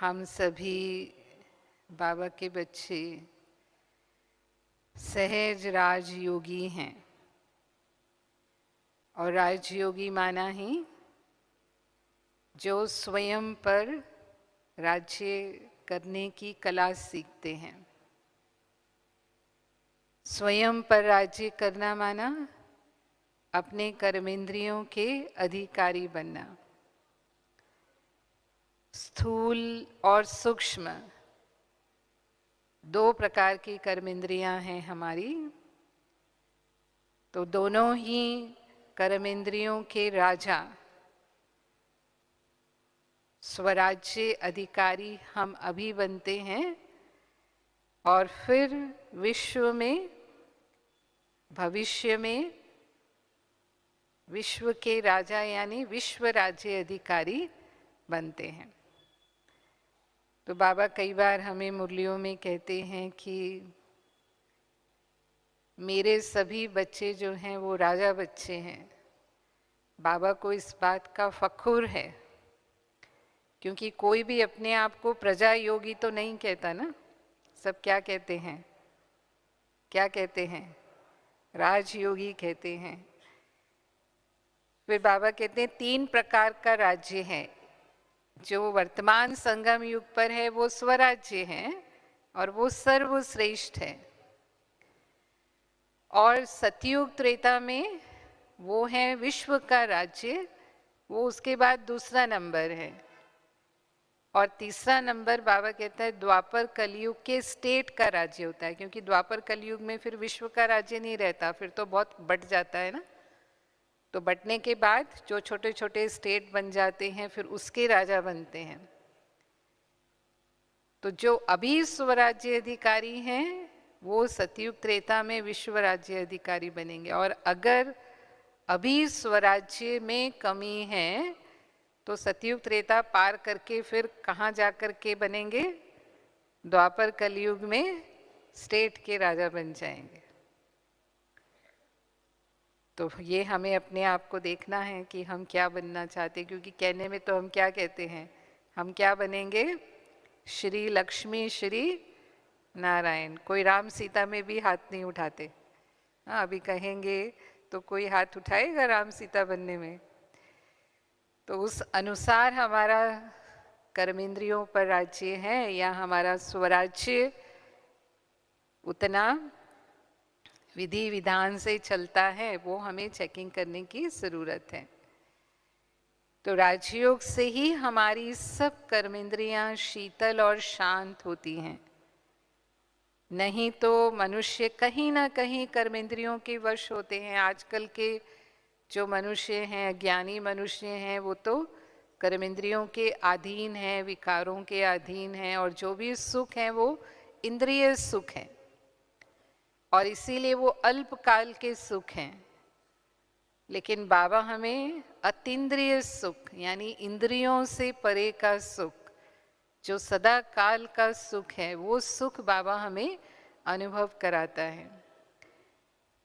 हम सभी बाबा के बच्चे सहज राजयोगी हैं। और राजयोगी माना ही जो स्वयं पर राज्य करने की कला सीखते हैं। स्वयं पर राज्य करना माना अपने कर्मेंद्रियों के अधिकारी बनना। स्थूल और सूक्ष्म दो प्रकार की कर्मेंद्रियां हैं हमारी, तो दोनों ही कर्मेंद्रियों के राजा स्वराज्य अधिकारी हम अभी बनते हैं और फिर विश्व में भविष्य में विश्व के राजा यानी विश्व राज्य अधिकारी बनते हैं। तो बाबा कई बार हमें मुरलियों में कहते हैं कि मेरे सभी बच्चे जो हैं वो राजा बच्चे हैं। बाबा को इस बात का फखुर है, क्योंकि कोई भी अपने आप को प्रजा योगी तो नहीं कहता ना। सब क्या कहते हैं? क्या कहते हैं? राजयोगी कहते हैं। फिर बाबा कहते हैं 3 प्रकार का राज्य है। जो वर्तमान संगम युग पर है वो स्वराज्य है और वो सर्वश्रेष्ठ है। और सतयुग त्रेता में वो है विश्व का राज्य, वो उसके बाद दूसरा नंबर है। और तीसरा नंबर बाबा कहता है द्वापर कलयुग के स्टेट का राज्य होता है, क्योंकि द्वापर कलयुग में फिर विश्व का राज्य नहीं रहता, फिर तो बहुत बट जाता है ना। तो बटने के बाद जो छोटे छोटे स्टेट बन जाते हैं फिर उसके राजा बनते हैं। तो जो अभी स्वराज्य अधिकारी हैं वो सतयुग त्रेता में विश्व राज्य अधिकारी बनेंगे। और अगर अभी स्वराज्य में कमी है तो सतयुग त्रेता पार करके फिर कहाँ जाकर के बनेंगे? द्वापर कलयुग में स्टेट के राजा बन जाएंगे। तो ये हमें अपने आप को देखना है कि हम क्या बनना चाहते हैं, क्योंकि कहने में तो हम क्या कहते हैं? हम क्या बनेंगे? श्री लक्ष्मी श्री नारायण। कोई राम सीता में भी हाथ नहीं उठाते। हाँ, अभी कहेंगे तो कोई हाथ उठाएगा राम सीता बनने में? तो उस अनुसार हमारा कर्मेंद्रियों पर राज्य है या हमारा स्वराज्य उतना विधि विधान से चलता है, वो हमें चेकिंग करने की जरूरत है। तो राजयोग से ही हमारी सब कर्मेंद्रियां शीतल और शांत होती हैं। नहीं तो मनुष्य कहीं ना कहीं कर्मेंद्रियों के वश होते हैं। आजकल के जो मनुष्य हैं, ज्ञानी मनुष्य हैं, वो तो कर्मेंद्रियों के अधीन हैं, विकारों के अधीन हैं, और जो भी सुख है वो इंद्रिय सुख है और इसीलिए वो अल्पकाल के सुख हैं। लेकिन बाबा हमें अतीन्द्रिय सुख यानी इंद्रियों से परे का सुख, जो सदा काल का सुख है, वो सुख बाबा हमें अनुभव कराता है।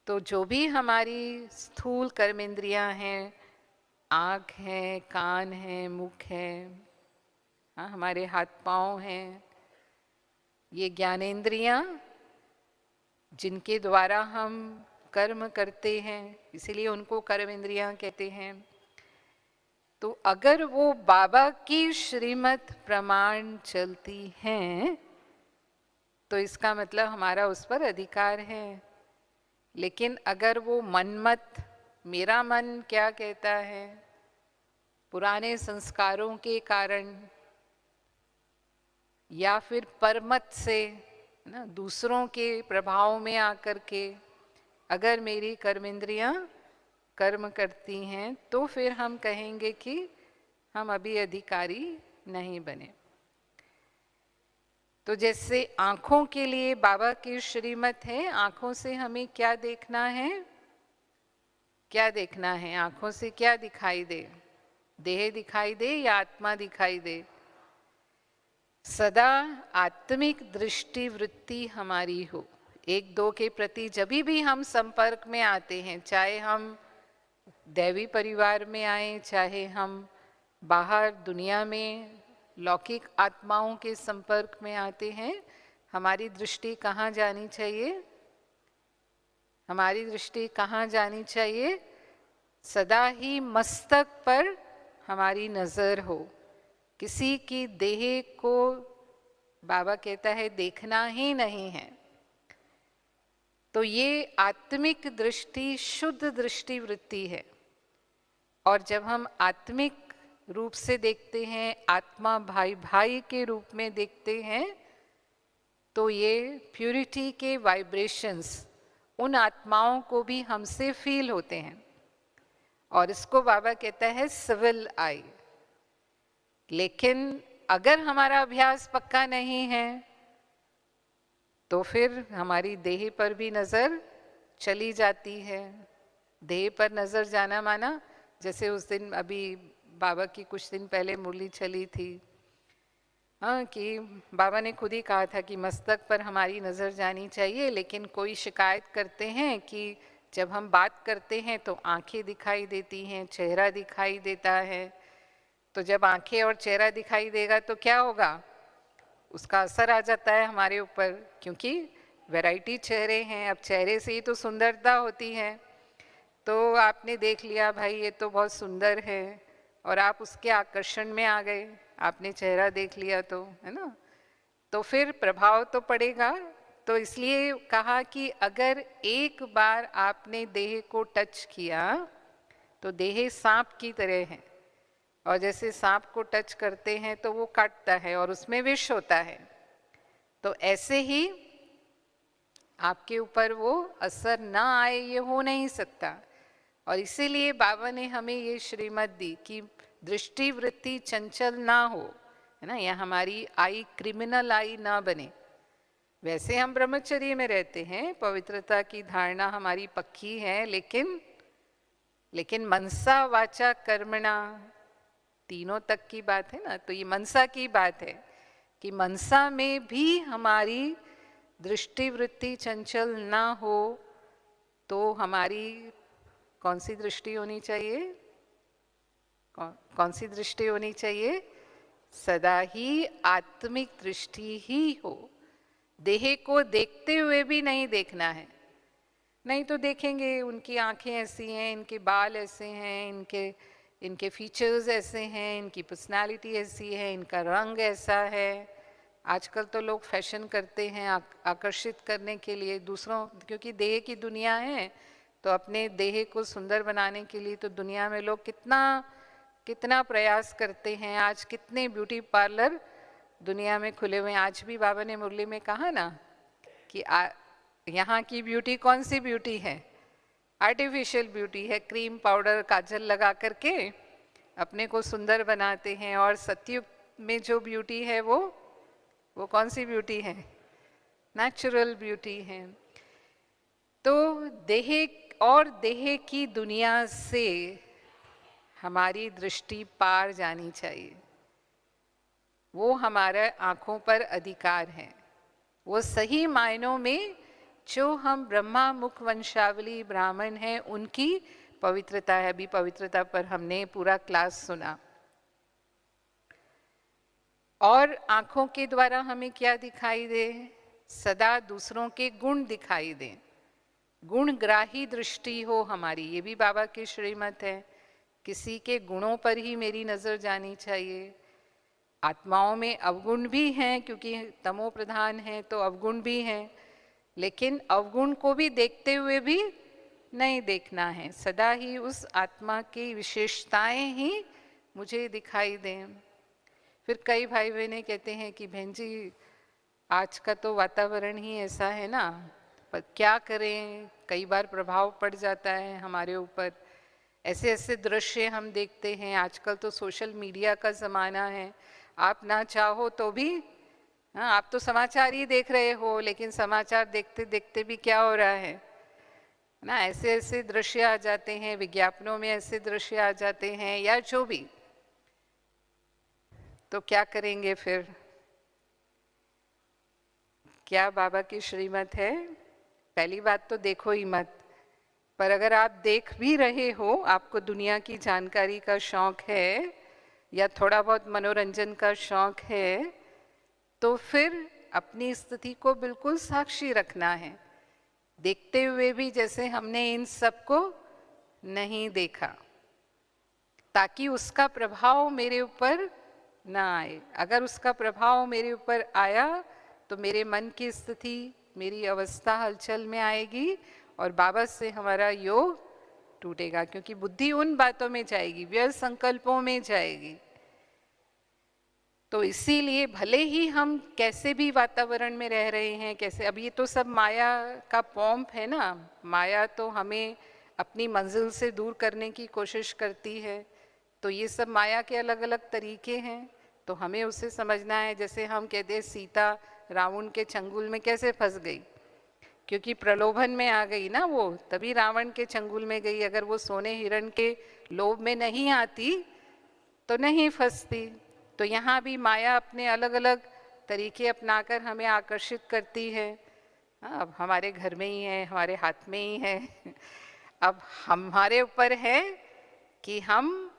तो जो भी हमारी स्थूल कर्मेंद्रियां हैं, आँख है, कान है, मुख है, हाँ, हमारे हाथ पांव हैं, ये ज्ञानेंद्रियां जिनके द्वारा हम कर्म करते हैं, इसीलिए उनको कर्मेंद्रियां कहते हैं। तो अगर वो बाबा की श्रीमत प्रमाण चलती हैं तो इसका मतलब हमारा उस पर अधिकार है। लेकिन अगर वो मनमत, मेरा मन क्या कहता है, पुराने संस्कारों के कारण या फिर परमत से ना दूसरों के प्रभाव में आकर के अगर मेरी कर्मेंद्रियां कर्म करती हैं तो फिर हम कहेंगे कि हम अभी अधिकारी नहीं बने। तो जैसे आँखों के लिए बाबा की श्रीमत है, आँखों से हमें क्या देखना है? क्या देखना है? आँखों से क्या दिखाई दे? देह दिखाई दे या आत्मा दिखाई दे? सदा आत्मिक दृष्टि वृत्ति हमारी हो। एक दो के प्रति जब भी हम संपर्क में आते हैं, चाहे हम दैवी परिवार में आए, चाहे हम बाहर दुनिया में लौकिक आत्माओं के संपर्क में आते हैं, हमारी दृष्टि कहाँ जानी चाहिए? हमारी दृष्टि कहाँ जानी चाहिए? सदा ही मस्तक पर हमारी नजर हो। किसी की देह को बाबा कहता है देखना ही नहीं है। तो ये आत्मिक दृष्टि शुद्ध दृष्टि वृत्ति है। और जब हम आत्मिक रूप से देखते हैं, आत्मा भाई भाई के रूप में देखते हैं, तो ये प्यूरिटी के वाइब्रेशंस उन आत्माओं को भी हमसे फील होते हैं। और इसको बाबा कहता है सिविल आई। लेकिन अगर हमारा अभ्यास पक्का नहीं है तो फिर हमारी देह पर भी नज़र चली जाती है। देह पर नज़र जाना माना, जैसे उस दिन अभी बाबा की कुछ दिन पहले मुरली चली थी, हाँ, कि बाबा ने खुद ही कहा था कि मस्तक पर हमारी नज़र जानी चाहिए। लेकिन कोई शिकायत करते हैं कि जब हम बात करते हैं तो आंखें दिखाई देती हैं, चेहरा दिखाई देता है। तो जब आंखें और चेहरा दिखाई देगा तो क्या होगा? उसका असर आ जाता है हमारे ऊपर, क्योंकि वैरायटी चेहरे हैं। अब चेहरे से ही तो सुंदरता होती है। तो आपने देख लिया भाई ये तो बहुत सुंदर है, और आप उसके आकर्षण में आ गए, आपने चेहरा देख लिया तो, है ना? तो फिर प्रभाव तो पड़ेगा। तो इसलिए कहा कि अगर एक बार आपने देह को टच किया तो देह सांप की तरह है, और जैसे सांप को टच करते हैं तो वो काटता है और उसमें विष होता है। तो ऐसे ही आपके ऊपर वो असर ना आए, ये हो नहीं सकता। और इसीलिए बाबा ने हमें ये श्रीमत दी कि दृष्टि वृत्ति चंचल ना हो, है ना, या हमारी आई क्रिमिनल आई ना बने। वैसे हम ब्रह्मचर्य में रहते हैं, पवित्रता की धारणा हमारी पक्की है, लेकिन मनसा वाचा कर्मणा तीनों तक की बात है ना। तो ये मनसा की बात है कि मनसा में भी हमारी दृष्टि वृत्ति चंचल ना हो। तो हमारी कौन सी दृष्टि होनी चाहिए? कौन सी दृष्टि होनी चाहिए? सदा ही आत्मिक दृष्टि ही हो। देह को देखते हुए भी नहीं देखना है। नहीं तो देखेंगे उनकी आंखें ऐसी हैं, इनके बाल ऐसे हैं, इनके फीचर्स ऐसे हैं, इनकी पर्सनालिटी ऐसी है, इनका रंग ऐसा है। आजकल तो लोग फैशन करते हैं आकर्षित करने के लिए दूसरों, क्योंकि देह की दुनिया है। तो अपने देह को सुंदर बनाने के लिए तो दुनिया में लोग कितना प्रयास करते हैं। आज कितने ब्यूटी पार्लर दुनिया में खुले हुए हैं। आज भी बाबा ने मुरली में कहा ना कि यहाँ की ब्यूटी कौन सी ब्यूटी है? आर्टिफिशियल ब्यूटी है। क्रीम पाउडर काजल लगा करके अपने को सुंदर बनाते हैं। और सतयुग में जो ब्यूटी है वो कौन सी ब्यूटी है? नेचुरल ब्यूटी है। तो देह की दुनिया से हमारी दृष्टि पार जानी चाहिए। वो हमारे आँखों पर अधिकार है। वो सही मायनों में जो हम ब्रह्मा मुख वंशावली ब्राह्मण हैं उनकी पवित्रता है। अभी पवित्रता पर हमने पूरा क्लास सुना। और आँखों के द्वारा हमें क्या दिखाई दे? सदा दूसरों के गुण दिखाई दें, गुणग्राही दृष्टि हो हमारी। ये भी बाबा की श्रीमत है। किसी के गुणों पर ही मेरी नज़र जानी चाहिए। आत्माओं में अवगुण भी हैं, क्योंकि तमो प्रधान है तो अवगुण भी हैं, लेकिन अवगुण को भी देखते हुए भी नहीं देखना है। सदा ही उस आत्मा की विशेषताएं ही मुझे दिखाई दें। फिर कई भाई बहनें कहते हैं कि बहन जी आज का तो वातावरण ही ऐसा है ना, पर क्या करें, कई बार प्रभाव पड़ जाता है हमारे ऊपर। ऐसे ऐसे दृश्य हम देखते हैं। आजकल तो सोशल मीडिया का ज़माना है। आप ना चाहो तो भी, हाँ, आप तो समाचार ही देख रहे हो, लेकिन समाचार देखते देखते भी क्या हो रहा है ना, ऐसे ऐसे दृश्य आ जाते हैं, विज्ञापनों में ऐसे दृश्य आ जाते हैं, या जो भी। तो क्या करेंगे फिर? क्या बाबा की श्रीमत है? पहली बात तो देखो ही मत। पर अगर आप देख भी रहे हो, आपको दुनिया की जानकारी का शौक है, या थोड़ा बहुत मनोरंजन का शौक है, तो फिर अपनी स्थिति को बिल्कुल साक्षी रखना है, देखते हुए भी जैसे हमने इन सबको नहीं देखा, ताकि उसका प्रभाव मेरे ऊपर ना आए। अगर उसका प्रभाव मेरे ऊपर आया तो मेरे मन की स्थिति, मेरी अवस्था हलचल में आएगी और बाबा से हमारा योग टूटेगा, क्योंकि बुद्धि उन बातों में जाएगी, व्यर्थ संकल्पों में जाएगी। तो इसीलिए भले ही हम कैसे भी वातावरण में रह रहे हैं, कैसे, अब ये तो सब माया का पॉम्प है ना, माया तो हमें अपनी मंजिल से दूर करने की कोशिश करती है। तो ये सब माया के अलग अलग तरीके हैं, तो हमें उसे समझना है। जैसे हम कहते हैं सीता रावण के चंगुल में कैसे फंस गई, क्योंकि प्रलोभन में आ गई ना वो, तभी रावण के चंगुल में गई। अगर वो सोने हिरण के लोभ में नहीं आती तो नहीं फंसती। तो यहाँ भी माया अपने अलग अलग तरीके अपनाकर हमें आकर्षित करती है। अब हमारे घर में ही है, हमारे हाथ में ही है। अब हमारे ऊपर है कि हम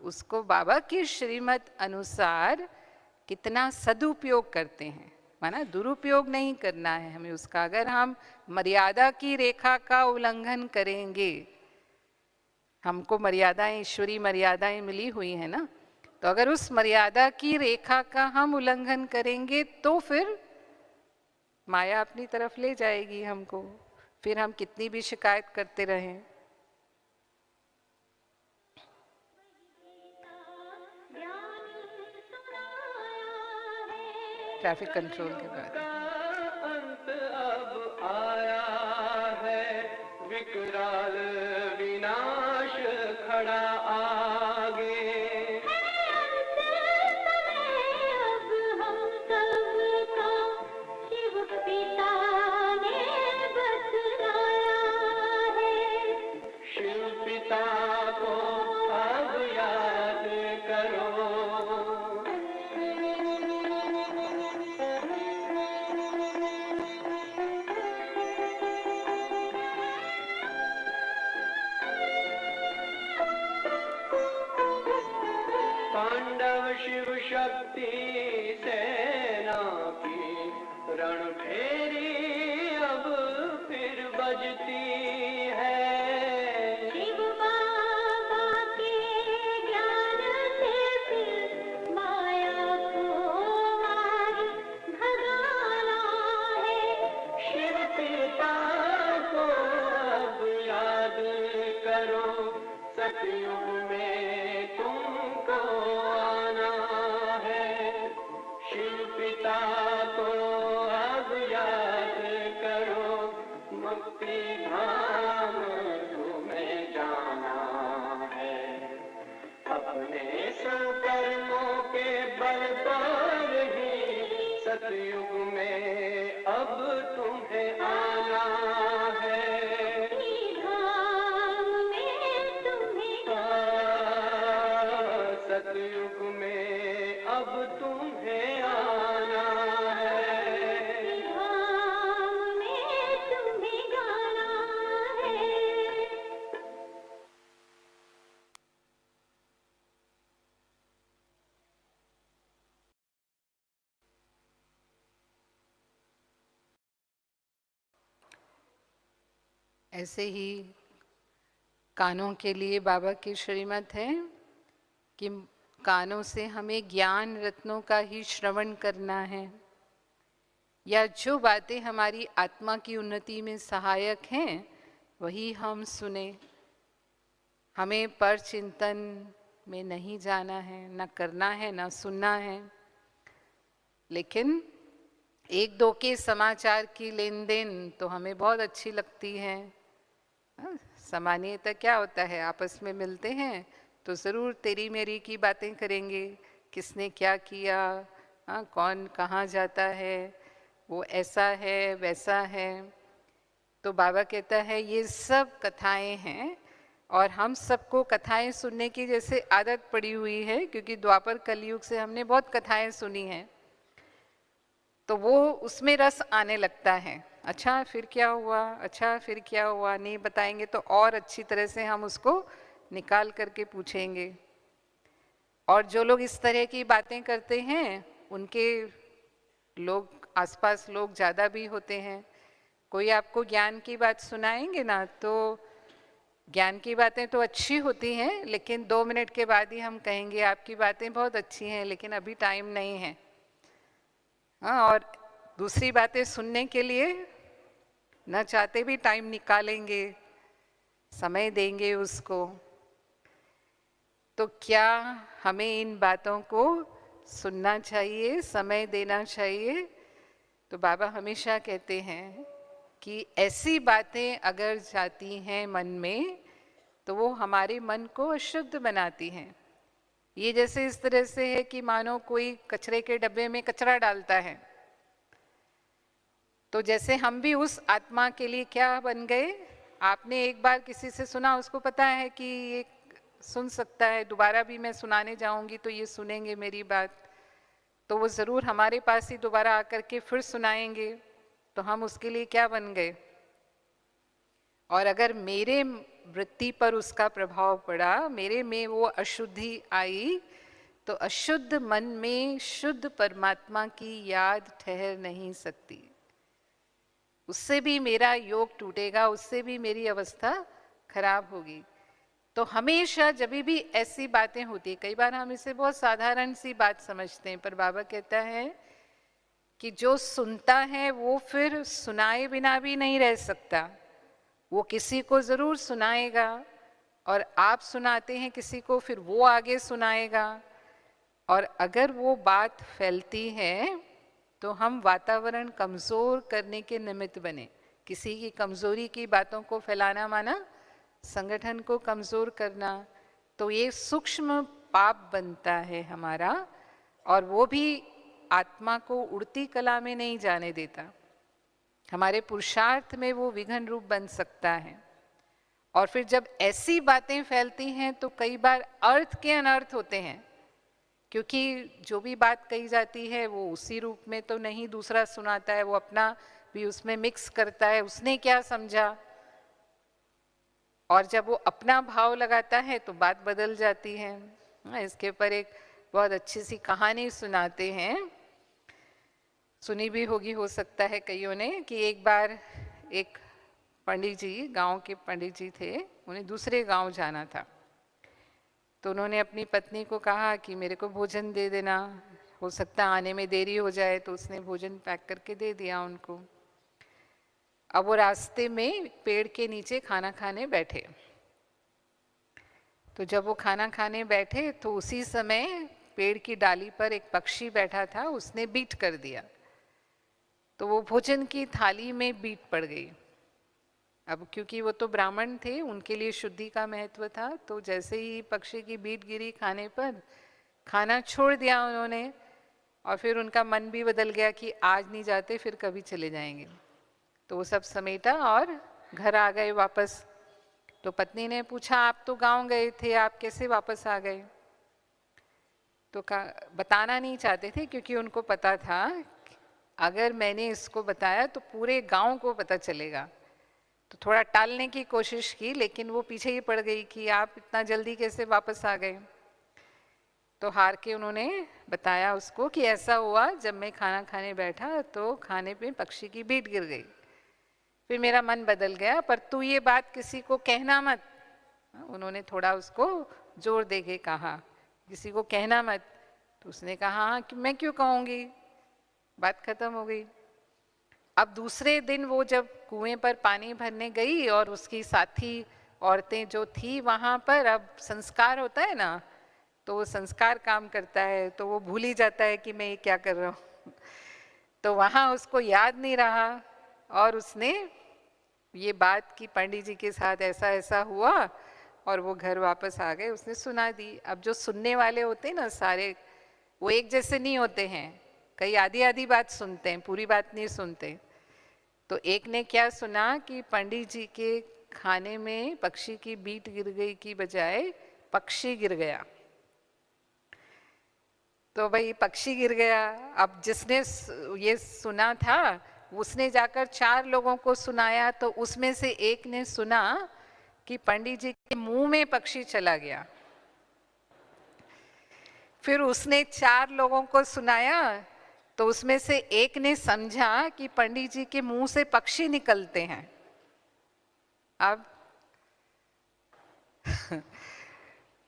उसको बाबा की श्रीमत अनुसार कितना सदुपयोग करते हैं, माना दुरुपयोग नहीं करना है हमें उसका। अगर हम मर्यादा की रेखा का उल्लंघन करेंगे, हमको मर्यादाएं, ईश्वरी मर्यादाएं मिली हुई है ना, तो अगर उस मर्यादा की रेखा का हम उल्लंघन करेंगे तो फिर माया अपनी तरफ ले जाएगी हमको, फिर हम कितनी भी शिकायत करते रहें। ट्रैफिक कंट्रोल के बारे में अंत अब आया है, विकराल विनाश खड़ा आगे। अब हम सबका शिव पिता ने बतलाया है, शिव पिता को अब याद करो। शिव शक्ति सेना की रणभेरी अब फिर बजती है। शिव बाबा के ज्ञान से फिर माया को मार भगाना है। शिव पिता को अब याद करो, सतयुग में तुमको को अब याद करो, मुक्ति धाम तुम्हें जाना है। अपने सुकर्मों के बल पर ही सतयुग में अब तुम्हें आना है। धाम में तुम्हें सतयुग में अब तुम्हें आना है। धाम में तुम्हें जाना है। ऐसे ही कानों के लिए बाबा की श्रीमत है कि कानों से हमें ज्ञान रत्नों का ही श्रवण करना है, या जो बातें हमारी आत्मा की उन्नति में सहायक हैं वही हम सुने। हमें पर चिंतन में नहीं जाना है, न करना है, न सुनना है। लेकिन एक दो के समाचार की लेन देन तो हमें बहुत अच्छी लगती है। सामान्यतः क्या होता है, आपस में मिलते हैं तो ज़रूर तेरी मेरी की बातें करेंगे, किसने क्या किया, कौन कहाँ जाता है, वो ऐसा है वैसा है। तो बाबा कहता है ये सब कथाएं हैं, और हम सबको कथाएं सुनने की जैसे आदत पड़ी हुई है, क्योंकि द्वापर कलयुग से हमने बहुत कथाएं सुनी हैं, तो वो उसमें रस आने लगता है। अच्छा फिर क्या हुआ, अच्छा फिर क्या हुआ, नहीं बताएंगे तो और अच्छी तरह से हम उसको निकाल करके पूछेंगे। और जो लोग इस तरह की बातें करते हैं उनके लोग आसपास लोग ज़्यादा भी होते हैं। कोई आपको ज्ञान की बात सुनाएंगे ना, तो ज्ञान की बातें तो अच्छी होती हैं, लेकिन 2 मिनट के बाद ही हम कहेंगे आपकी बातें बहुत अच्छी हैं लेकिन अभी टाइम नहीं है। हाँ, और दूसरी बातें सुनने के लिए न चाहते भी टाइम निकालेंगे, समय देंगे उसको। तो क्या हमें इन बातों को सुनना चाहिए, समय देना चाहिए? तो बाबा हमेशा कहते हैं कि ऐसी बातें अगर जाती हैं मन में तो वो हमारे मन को अशुद्ध बनाती हैं। ये जैसे इस तरह से है कि मानो कोई कचरे के डब्बे में कचरा डालता है, तो जैसे हम भी उस आत्मा के लिए क्या बन गए। आपने एक बार किसी से सुना, उसको पता है कि ये सुन सकता है, दोबारा भी मैं सुनाने जाऊंगी तो ये सुनेंगे मेरी बात, तो वो ज़रूर हमारे पास ही दोबारा आकर के फिर सुनाएंगे। तो हम उसके लिए क्या बन गए। और अगर मेरे वृत्ति पर उसका प्रभाव पड़ा, मेरे में वो अशुद्धि आई, तो अशुद्ध मन में शुद्ध परमात्मा की याद ठहर नहीं सकती। उससे भी मेरा योग टूटेगा, उससे भी मेरी अवस्था खराब होगी। तो हमेशा जब भी ऐसी बातें होती, कई बार हम इसे बहुत साधारण सी बात समझते हैं, पर बाबा कहता है कि जो सुनता है वो फिर सुनाए बिना भी नहीं रह सकता, वो किसी को ज़रूर सुनाएगा। और आप सुनाते हैं किसी को, फिर वो आगे सुनाएगा। और अगर वो बात फैलती है तो हम वातावरण कमज़ोर करने के निमित्त बने। किसी की कमज़ोरी की बातों को फैलाना माना संगठन को कमज़ोर करना। तो ये सूक्ष्म पाप बनता है हमारा, और वो भी आत्मा को उड़ती कला में नहीं जाने देता। हमारे पुरुषार्थ में वो विघन रूप बन सकता है। और फिर जब ऐसी बातें फैलती हैं तो कई बार अर्थ के अनर्थ होते हैं, क्योंकि जो भी बात कही जाती है वो उसी रूप में तो नहीं दूसरा सुनाता है, वो अपना भी उसमें मिक्स करता है, उसने क्या समझा। और जब वो अपना भाव लगाता है तो बात बदल जाती है। इसके ऊपर एक बहुत अच्छी सी कहानी सुनाते हैं, सुनी भी होगी हो सकता है कईयों ने, कि एक बार एक पंडित जी, गांव के पंडित जी थे, उन्हें दूसरे गांव जाना था। तो उन्होंने अपनी पत्नी को कहा कि मेरे को भोजन दे देना, हो सकता है आने में देरी हो जाए। तो उसने भोजन पैक करके दे दिया उनको। अब वो रास्ते में पेड़ के नीचे खाना खाने बैठे। तो जब वो खाना खाने बैठे तो उसी समय पेड़ की डाली पर एक पक्षी बैठा था, उसने बीट कर दिया। तो वो भोजन की थाली में बीट पड़ गई। अब क्योंकि वो तो ब्राह्मण थे, उनके लिए शुद्धि का महत्व था, तो जैसे ही पक्षी की बीट गिरी खाने पर, खाना छोड़ दिया उन्होंने। और फिर उनका मन भी बदल गया कि आज नहीं जाते, फिर कभी चले जाएंगे। तो वो सब समेटा और घर आ गए वापस। तो पत्नी ने पूछा, आप तो गांव गए थे, आप कैसे वापस आ गए? तो बताना नहीं चाहते थे, क्योंकि उनको पता था अगर मैंने इसको बताया तो पूरे गांव को पता चलेगा। तो थोड़ा टालने की कोशिश की, लेकिन वो पीछे ही पड़ गई कि आप इतना जल्दी कैसे वापस आ गए। तो हार के उन्होंने बताया उसको कि ऐसा हुआ, जब मैं खाना खाने बैठा तो खाने पे पक्षी की बीट गिर गई। फिर मेरा मन बदल गया, पर तू ये बात किसी को कहना मत। उन्होंने थोड़ा उसको जोर दे के कहा, किसी को कहना मत। तो उसने कहा, हाँ कि मैं क्यों कहूँगी, बात खत्म हो गई। अब दूसरे दिन वो जब कुएं पर पानी भरने गई और उसकी साथी औरतें जो थी वहाँ पर, अब संस्कार होता है ना, तो वो संस्कार काम करता है, तो वो भूल ही जाता है कि मैं ये क्या कर रहा हूँ। तो वहाँ उसको याद नहीं रहा, और उसने ये बात की पंडित जी के साथ ऐसा ऐसा हुआ, और वो घर वापस आ गए, उसने सुना दी। अब जो सुनने वाले होते हैं ना सारे, वो एक जैसे नहीं होते हैं, कई आधी आधी बात सुनते हैं, पूरी बात नहीं सुनते। तो एक ने क्या सुना कि पंडित जी के खाने में पक्षी की बीट गिर गई की बजाय पक्षी गिर गया। तो भाई पक्षी गिर गया। अब जिसने ये सुना था उसने जाकर 4 लोगों को सुनाया, तो उसमें से एक ने सुना कि पंडित जी के मुंह में पक्षी चला गया। फिर उसने 4 लोगों को सुनाया, तो उसमें से एक ने समझा कि पंडित जी के मुंह से पक्षी निकलते हैं। अब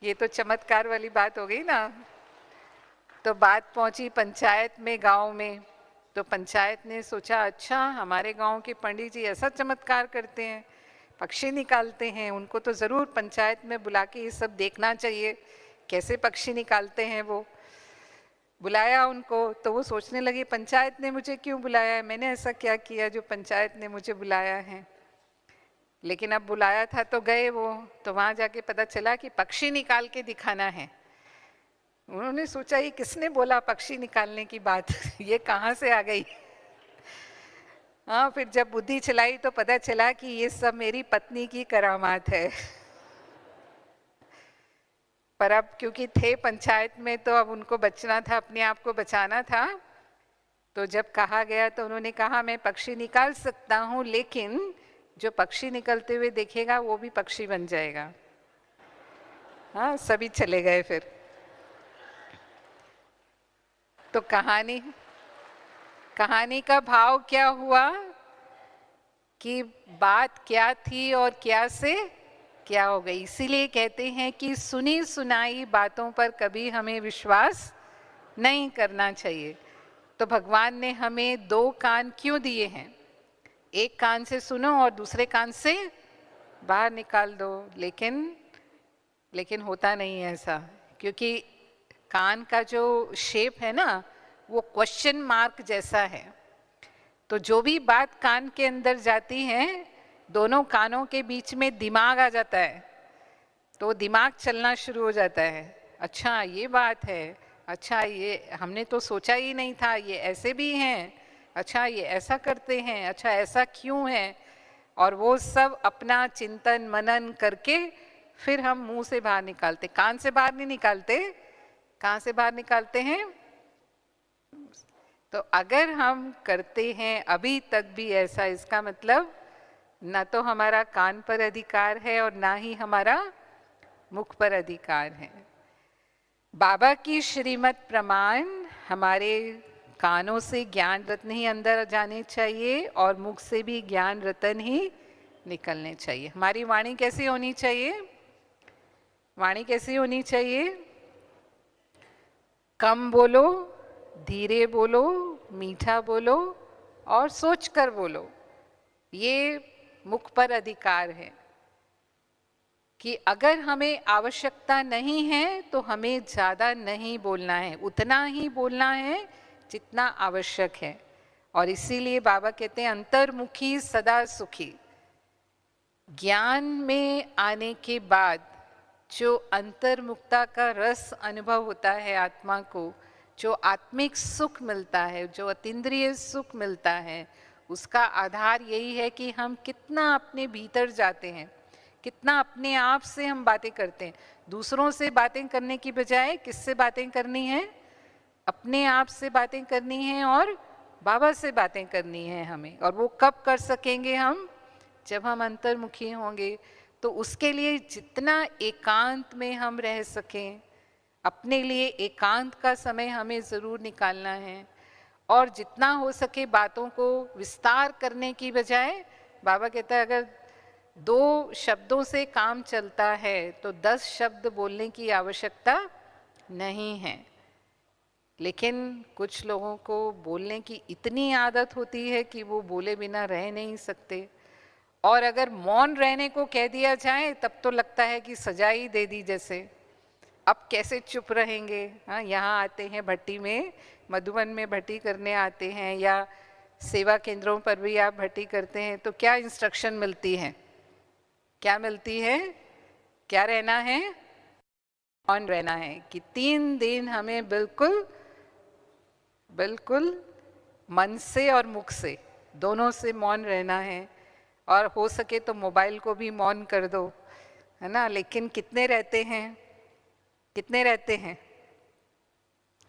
ये तो चमत्कार वाली बात हो गई ना। तो बात पहुंची पंचायत में, गांव में। तो पंचायत ने सोचा, अच्छा हमारे गांव के पंडित जी ऐसा चमत्कार करते हैं, पक्षी निकालते हैं, उनको तो ज़रूर पंचायत में बुला के ये सब देखना चाहिए, कैसे पक्षी निकालते हैं वो। बुलाया उनको, तो वो सोचने लगे पंचायत ने मुझे क्यों बुलाया है, मैंने ऐसा क्या किया जो पंचायत ने मुझे बुलाया है। लेकिन अब बुलाया था तो गए वो, तो वहाँ जाके पता चला कि पक्षी निकाल के दिखाना है। उन्होंने सोचा ये किसने बोला पक्षी निकालने की बात ये कहाँ से आ गई। हाँ, फिर जब बुद्धि चलाई तो पता चला कि ये सब मेरी पत्नी की करामात है। पर अब क्योंकि थे पंचायत में, तो अब उनको बचना था, अपने आप को बचाना था। तो जब कहा गया तो उन्होंने कहा मैं पक्षी निकाल सकता हूँ, लेकिन जो पक्षी निकलते हुए देखेगा वो भी पक्षी बन जाएगा। हाँ, सभी चले गए फिर। तो कहानी का भाव क्या हुआ कि बात क्या थी और क्या से क्या हो गई। इसीलिए कहते हैं कि सुनी सुनाई बातों पर कभी हमें विश्वास नहीं करना चाहिए। तो भगवान ने हमें 2 कान क्यों दिए हैं? एक कान से सुनो और दूसरे कान से बाहर निकाल दो। लेकिन होता नहीं है ऐसा, क्योंकि कान का जो शेप है ना, वो क्वेश्चन मार्क जैसा है। तो जो भी बात कान के अंदर जाती है, दोनों कानों के बीच में दिमाग आ जाता है, तो दिमाग चलना शुरू हो जाता है। अच्छा ये बात है, अच्छा ये हमने तो सोचा ही नहीं था, ये ऐसे भी हैं, अच्छा ये ऐसा करते हैं, अच्छा ऐसा क्यों है। और वो सब अपना चिंतन मनन करके फिर हम मुंह से बाहर निकालते, कान से बाहर नहीं निकालते। कहाँ से बाहर निकालते हैं? तो अगर हम करते हैं अभी तक भी ऐसा, इसका मतलब ना तो हमारा कान पर अधिकार है और ना ही हमारा मुख पर अधिकार है। बाबा की श्रीमत प्रमाण हमारे कानों से ज्ञान रत्न ही अंदर जाने चाहिए और मुख से भी ज्ञान रत्न ही निकलने चाहिए। हमारी वाणी कैसी होनी चाहिए? वाणी कैसी होनी चाहिए? कम बोलो, धीरे बोलो, मीठा बोलो और सोचकर बोलो। ये मुख पर अधिकार है कि अगर हमें आवश्यकता नहीं है तो हमें ज़्यादा नहीं बोलना है, उतना ही बोलना है जितना आवश्यक है। और इसीलिए बाबा कहते हैं अंतर्मुखी सदा सुखी। ज्ञान में आने के बाद जो अंतर्मुखता का रस अनुभव होता है आत्मा को, जो आत्मिक सुख मिलता है, जो अतीन्द्रिय सुख मिलता है, उसका आधार यही है कि हम कितना अपने भीतर जाते हैं, कितना अपने आप से हम बातें करते हैं। दूसरों से बातें करने की बजाय किससे बातें करनी है? अपने आप से बातें करनी है और बाबा से बातें करनी है हमें। और वो कब कर सकेंगे हम? जब हम अंतर्मुखी होंगे। तो उसके लिए जितना एकांत में हम रह सकें, अपने लिए एकांत का समय हमें ज़रूर निकालना है। और जितना हो सके बातों को विस्तार करने की बजाय, बाबा कहता है अगर 2 शब्दों से काम चलता है तो 10 शब्द बोलने की आवश्यकता नहीं है। लेकिन कुछ लोगों को बोलने की इतनी आदत होती है कि वो बोले बिना रह नहीं सकते। और अगर मौन रहने को कह दिया जाए तब तो लगता है कि सजा ही दे दी जैसे। अब कैसे चुप रहेंगे? हाँ, यहाँ आते हैं भट्टी में, मधुबन में भट्टी करने आते हैं या सेवा केंद्रों पर भी आप भट्टी करते हैं, तो क्या इंस्ट्रक्शन मिलती है? क्या मिलती है? क्या रहना है? मौन रहना है कि 3 दिन हमें बिल्कुल मन से और मुख से दोनों से मौन रहना है। और हो सके तो मोबाइल को भी मौन कर दो, है ना। लेकिन कितने रहते हैं? कितने रहते हैं?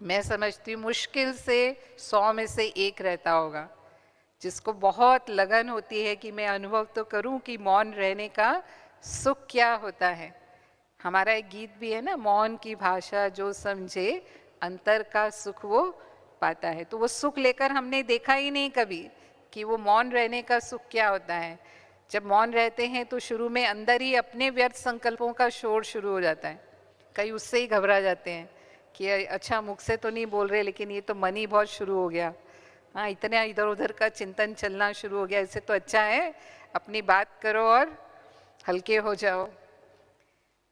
मैं समझती हूँ मुश्किल से 100 में से 1 रहता होगा, जिसको बहुत लगन होती है कि मैं अनुभव तो करूं कि मौन रहने का सुख क्या होता है। हमारा एक गीत भी है ना, मौन की भाषा जो समझे अंतर का सुख वो पाता है। तो वो सुख लेकर हमने देखा ही नहीं कभी कि वो मौन रहने का सुख क्या होता है। जब मौन रहते हैं तो शुरू में अंदर ही अपने व्यर्थ संकल्पों का शोर शुरू हो जाता है। कई उससे ही घबरा जाते हैं कि अच्छा मुख से तो नहीं बोल रहे, लेकिन ये तो मन ही बहुत शुरू हो गया, हाँ इतना इधर उधर का चिंतन चलना शुरू हो गया, इससे तो अच्छा है अपनी बात करो और हल्के हो जाओ।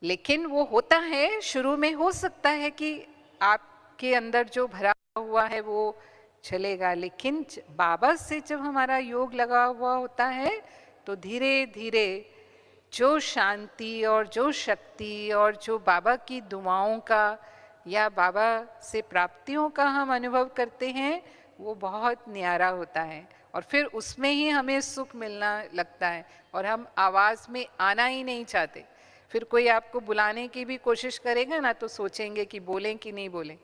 लेकिन वो होता है, शुरू में हो सकता है कि आपके अंदर जो भरा हुआ है वो चलेगा, लेकिन बाबा से जब हमारा योग लगा हुआ होता है तो धीरे धीरे जो शांति और जो शक्ति और जो बाबा की दुआओं का या बाबा से प्राप्तियों का हम अनुभव करते हैं वो बहुत न्यारा होता है, और फिर उसमें ही हमें सुख मिलना लगता है और हम आवाज़ में आना ही नहीं चाहते। फिर कोई आपको बुलाने की भी कोशिश करेगा ना तो सोचेंगे कि बोलें कि नहीं बोलें।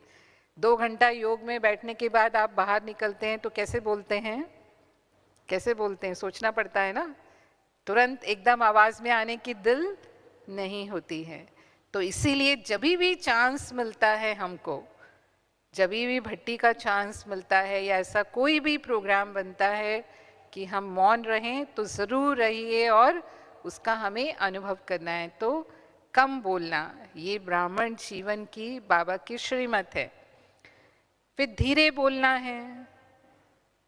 2 घंटा योग में बैठने के बाद आप बाहर निकलते हैं तो कैसे बोलते हैं, कैसे बोलते हैं, सोचना पड़ता है ना, तुरंत एकदम आवाज़ में आने की दिल नहीं होती है। तो इसीलिए जब भी चांस मिलता है हमको, जब भी भट्टी का चांस मिलता है या ऐसा कोई भी प्रोग्राम बनता है कि हम मौन रहें तो ज़रूर रहिए और उसका हमें अनुभव करना है। तो कम बोलना, ये ब्राह्मण जीवन की बाबा की श्रीमत है। फिर धीरे बोलना है,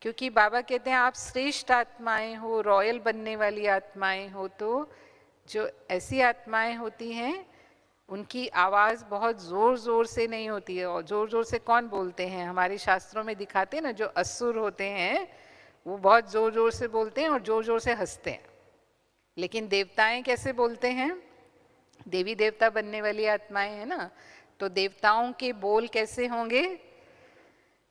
क्योंकि बाबा कहते हैं आप श्रेष्ठ आत्माएं हो, रॉयल बनने वाली आत्माएं हो। तो जो ऐसी आत्माएं होती हैं उनकी आवाज़ बहुत ज़ोर ज़ोर से नहीं होती है। और ज़ोर ज़ोर से कौन बोलते हैं, हमारे शास्त्रों में दिखाते हैं ना, जो असुर होते हैं वो बहुत ज़ोर ज़ोर से बोलते हैं और ज़ोर ज़ोर से हंसते हैं। लेकिन देवताएं कैसे बोलते हैं, देवी देवता बनने वाली आत्माएं हैं ना, तो देवताओं के बोल कैसे होंगे,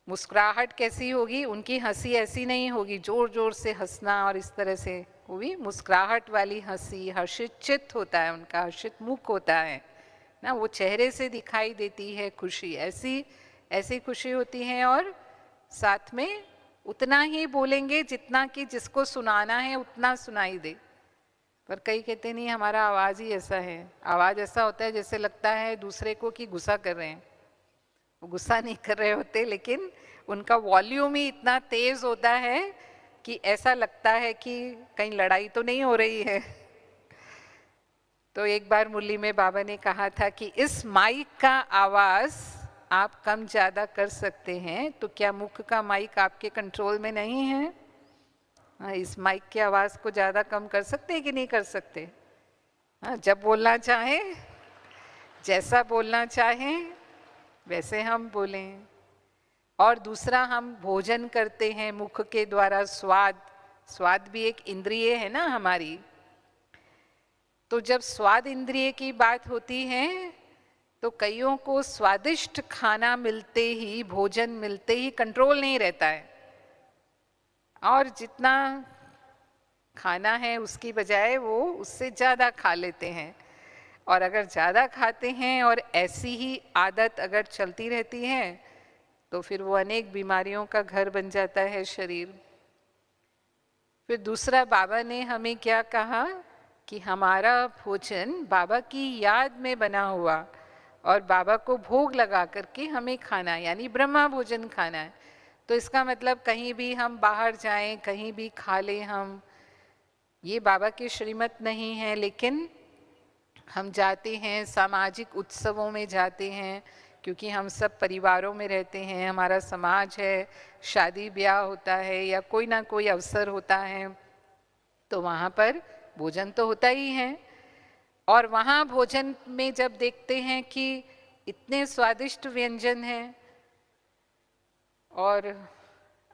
मुस्कुराहट कैसी होगी, उनकी हंसी ऐसी नहीं होगी जोर जोर से हंसना और इस तरह से, वो भी मुस्कुराहट वाली हंसी, हर्षित चित्त होता है उनका, हर्षित मुख होता है ना, वो चेहरे से दिखाई देती है खुशी, ऐसी ऐसी खुशी होती है। और साथ में उतना ही बोलेंगे जितना कि जिसको सुनाना है उतना सुनाई दे। पर कई कहते नहीं हमारा आवाज़ ही ऐसा है, आवाज़ ऐसा होता है जैसे लगता है दूसरे को कि गुस्सा कर रहे हैं। वो गुस्सा नहीं कर रहे होते, लेकिन उनका वॉल्यूम ही इतना तेज होता है कि ऐसा लगता है कि कहीं लड़ाई तो नहीं हो रही है। तो एक बार मुरली में बाबा ने कहा था कि इस माइक का आवाज़ आप कम ज़्यादा कर सकते हैं, तो क्या मुख का माइक आपके कंट्रोल में नहीं है? हाँ, इस माइक की आवाज़ को ज़्यादा कम कर सकते हैं कि नहीं कर सकते? हाँ, जब बोलना चाहें, जैसा बोलना चाहें वैसे हम बोलें। और दूसरा, हम भोजन करते हैं मुख के द्वारा, स्वाद, स्वाद भी एक इंद्रिय है ना हमारी। तो जब स्वाद इंद्रिय की बात होती है तो कईयों को स्वादिष्ट खाना मिलते ही, भोजन मिलते ही कंट्रोल नहीं रहता है, और जितना खाना है उसकी बजाय वो उससे ज़्यादा खा लेते हैं। और अगर ज़्यादा खाते हैं और ऐसी ही आदत अगर चलती रहती है तो फिर वो अनेक बीमारियों का घर बन जाता है शरीर। फिर दूसरा, बाबा ने हमें क्या कहा कि हमारा भोजन बाबा की याद में बना हुआ और बाबा को भोग लगा करके हमें खाना, यानी ब्रह्मा भोजन खाना है। तो इसका मतलब कहीं भी हम बाहर जाएं, कहीं भी खा लें हम, ये बाबा की श्रीमत नहीं है। लेकिन हम जाते हैं, सामाजिक उत्सवों में जाते हैं, क्योंकि हम सब परिवारों में रहते हैं, हमारा समाज है, शादी ब्याह होता है या कोई ना कोई अवसर होता है, तो वहाँ पर भोजन तो होता ही है। और वहाँ भोजन में जब देखते हैं कि इतने स्वादिष्ट व्यंजन हैं, और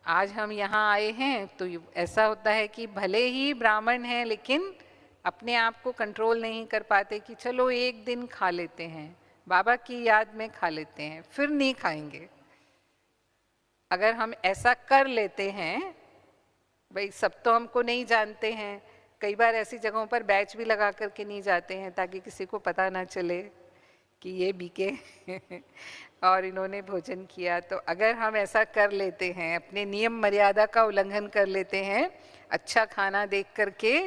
आज हम यहाँ आए हैं तो ऐसा होता है कि भले ही ब्राह्मण हैं लेकिन अपने आप को कंट्रोल नहीं कर पाते कि चलो एक दिन खा लेते हैं, बाबा की याद में खा लेते हैं, फिर नहीं खाएंगे। अगर हम ऐसा कर लेते हैं, भाई सब तो हमको नहीं जानते हैं, कई बार ऐसी जगहों पर बैच भी लगा करके नहीं जाते हैं ताकि किसी को पता ना चले कि ये बीके और इन्होंने भोजन किया। तो अगर हम ऐसा कर लेते हैं, अपने नियम मर्यादा का उल्लंघन कर लेते हैं अच्छा खाना देख करके,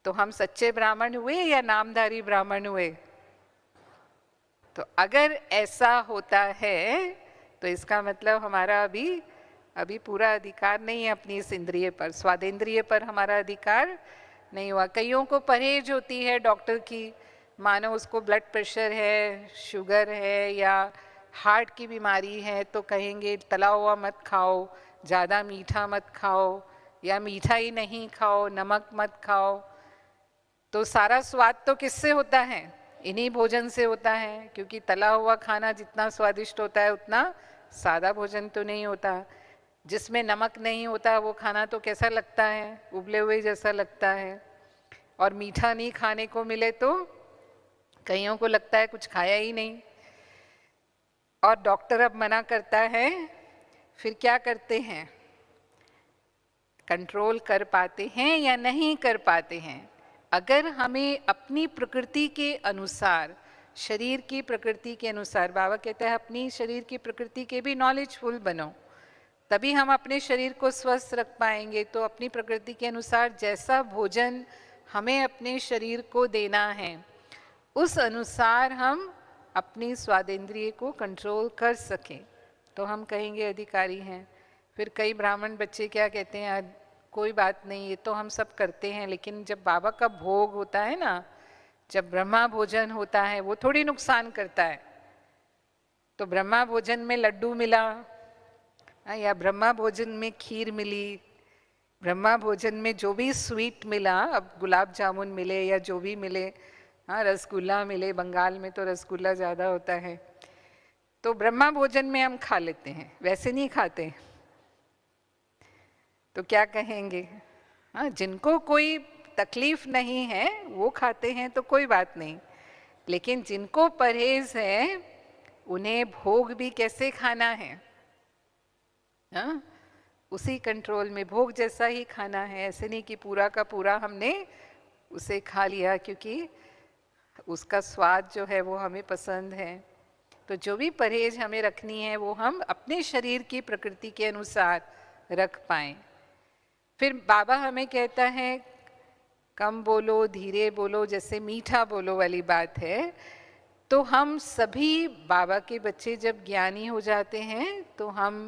तो हम सच्चे ब्राह्मण हुए या नामधारी ब्राह्मण हुए? तो अगर ऐसा होता है तो इसका मतलब हमारा अभी पूरा अधिकार नहीं है अपनी इस इंद्रिय पर, स्वादेंद्रिय पर हमारा अधिकार नहीं हुआ। कईयों को परहेज होती है डॉक्टर की, मानो उसको ब्लड प्रेशर है, शुगर है या हार्ट की बीमारी है, तो कहेंगे तला हुआ मत खाओ, ज़्यादा मीठा मत खाओ या मीठा ही नहीं खाओ, नमक मत खाओ। तो सारा स्वाद तो किससे होता है? इन्हीं भोजन से होता है, क्योंकि तला हुआ खाना जितना स्वादिष्ट होता है उतना सादा भोजन तो नहीं होता। जिसमें नमक नहीं होता वो खाना तो कैसा लगता है? उबले हुए जैसा लगता है। और मीठा नहीं खाने को मिले तो कईयों को लगता है कुछ खाया ही नहीं। और डॉक्टर अब मना करता है, फिर क्या करते हैं? कंट्रोल कर पाते हैं या नहीं कर पाते हैं? अगर हमें अपनी प्रकृति के अनुसार, शरीर की प्रकृति के अनुसार, बाबा कहता है अपनी शरीर की प्रकृति के भी नॉलेजफुल बनो, तभी हम अपने शरीर को स्वस्थ रख पाएंगे। तो अपनी प्रकृति के अनुसार जैसा भोजन हमें अपने शरीर को देना है उस अनुसार हम अपनी स्वादेंद्रिय को कंट्रोल कर सकें तो हम कहेंगे अधिकारी हैं। फिर कई ब्राह्मण बच्चे क्या कहते हैं, कोई बात नहीं, ये तो हम सब करते हैं, लेकिन जब बाबा का भोग होता है ना, जब ब्रह्मा भोजन होता है, वो थोड़ी नुकसान करता है। तो ब्रह्मा भोजन में लड्डू मिला या ब्रह्मा भोजन में खीर मिली, ब्रह्मा भोजन में जो भी स्वीट मिला, अब गुलाब जामुन मिले या जो भी मिले, हाँ रसगुल्ला मिले, बंगाल में तो रसगुल्ला ज़्यादा होता है, तो ब्रह्मा भोजन में हम खा लेते हैं, वैसे नहीं खाते। तो क्या कहेंगे? हाँ, जिनको कोई तकलीफ नहीं है वो खाते हैं तो कोई बात नहीं, लेकिन जिनको परहेज है उन्हें भोग भी कैसे खाना है? हाँ, उसी कंट्रोल में भोग जैसा ही खाना है। ऐसे नहीं कि पूरा का पूरा हमने उसे खा लिया क्योंकि उसका स्वाद जो है वो हमें पसंद है। तो जो भी परहेज हमें रखनी है वो हम अपने शरीर की प्रकृति के अनुसार रख पाएं। फिर बाबा हमें कहता है कम बोलो, धीरे बोलो, जैसे मीठा बोलो वाली बात है। तो हम सभी बाबा के बच्चे जब ज्ञानी हो जाते हैं तो हम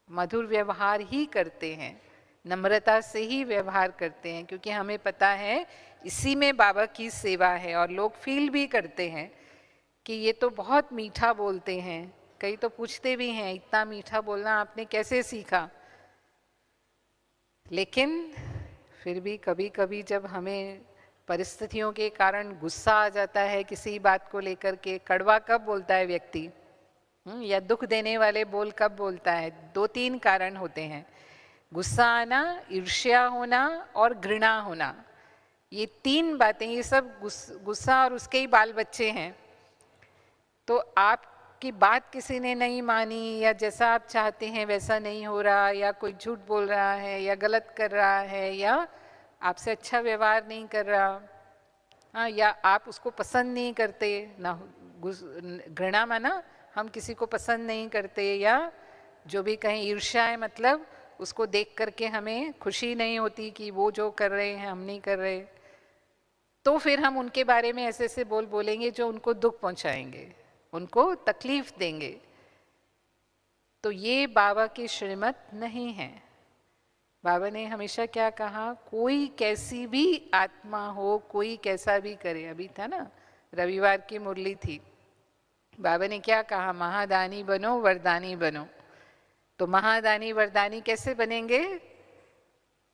मधुर व्यवहार ही करते हैं, नम्रता से ही व्यवहार करते हैं, क्योंकि हमें पता है इसी में बाबा की सेवा है। और लोग फील भी करते हैं कि ये तो बहुत मीठा बोलते हैं। कई तो पूछते भी हैं इतना मीठा बोलना आपने कैसे सीखा। लेकिन फिर भी कभी कभी जब हमें परिस्थितियों के कारण गुस्सा आ जाता है किसी बात को लेकर के, कड़वा कब बोलता है व्यक्ति, या दुख देने वाले बोल कब बोलता है? 2-3 कारण होते हैं, गुस्सा आना, ईर्ष्या होना और घृणा होना। ये 3 बातें, ये सब गुस्सा और उसके ही बाल बच्चे हैं। तो आपकी बात किसी ने नहीं मानी या जैसा आप चाहते हैं वैसा नहीं हो रहा, या कोई झूठ बोल रहा है या गलत कर रहा है या आपसे अच्छा व्यवहार नहीं कर रहा, हाँ, या आप उसको पसंद नहीं करते ना। घृणा माना हम किसी को पसंद नहीं करते, या जो भी कहें ईर्ष्या है मतलब उसको देख करके हमें खुशी नहीं होती कि वो जो कर रहे हैं हम नहीं कर रहे। तो फिर हम उनके बारे में ऐसे ऐसे बोलेंगे जो उनको दुख पहुंचाएंगे, उनको तकलीफ देंगे। तो ये बाबा की श्रीमत नहीं है। बाबा ने हमेशा क्या कहा, कोई कैसी भी आत्मा हो, कोई कैसा भी करे। अभी था ना, रविवार की मुरली थी, बाबा ने क्या कहा, महादानी बनो, वरदानी बनो। तो महादानी वरदानी कैसे बनेंगे?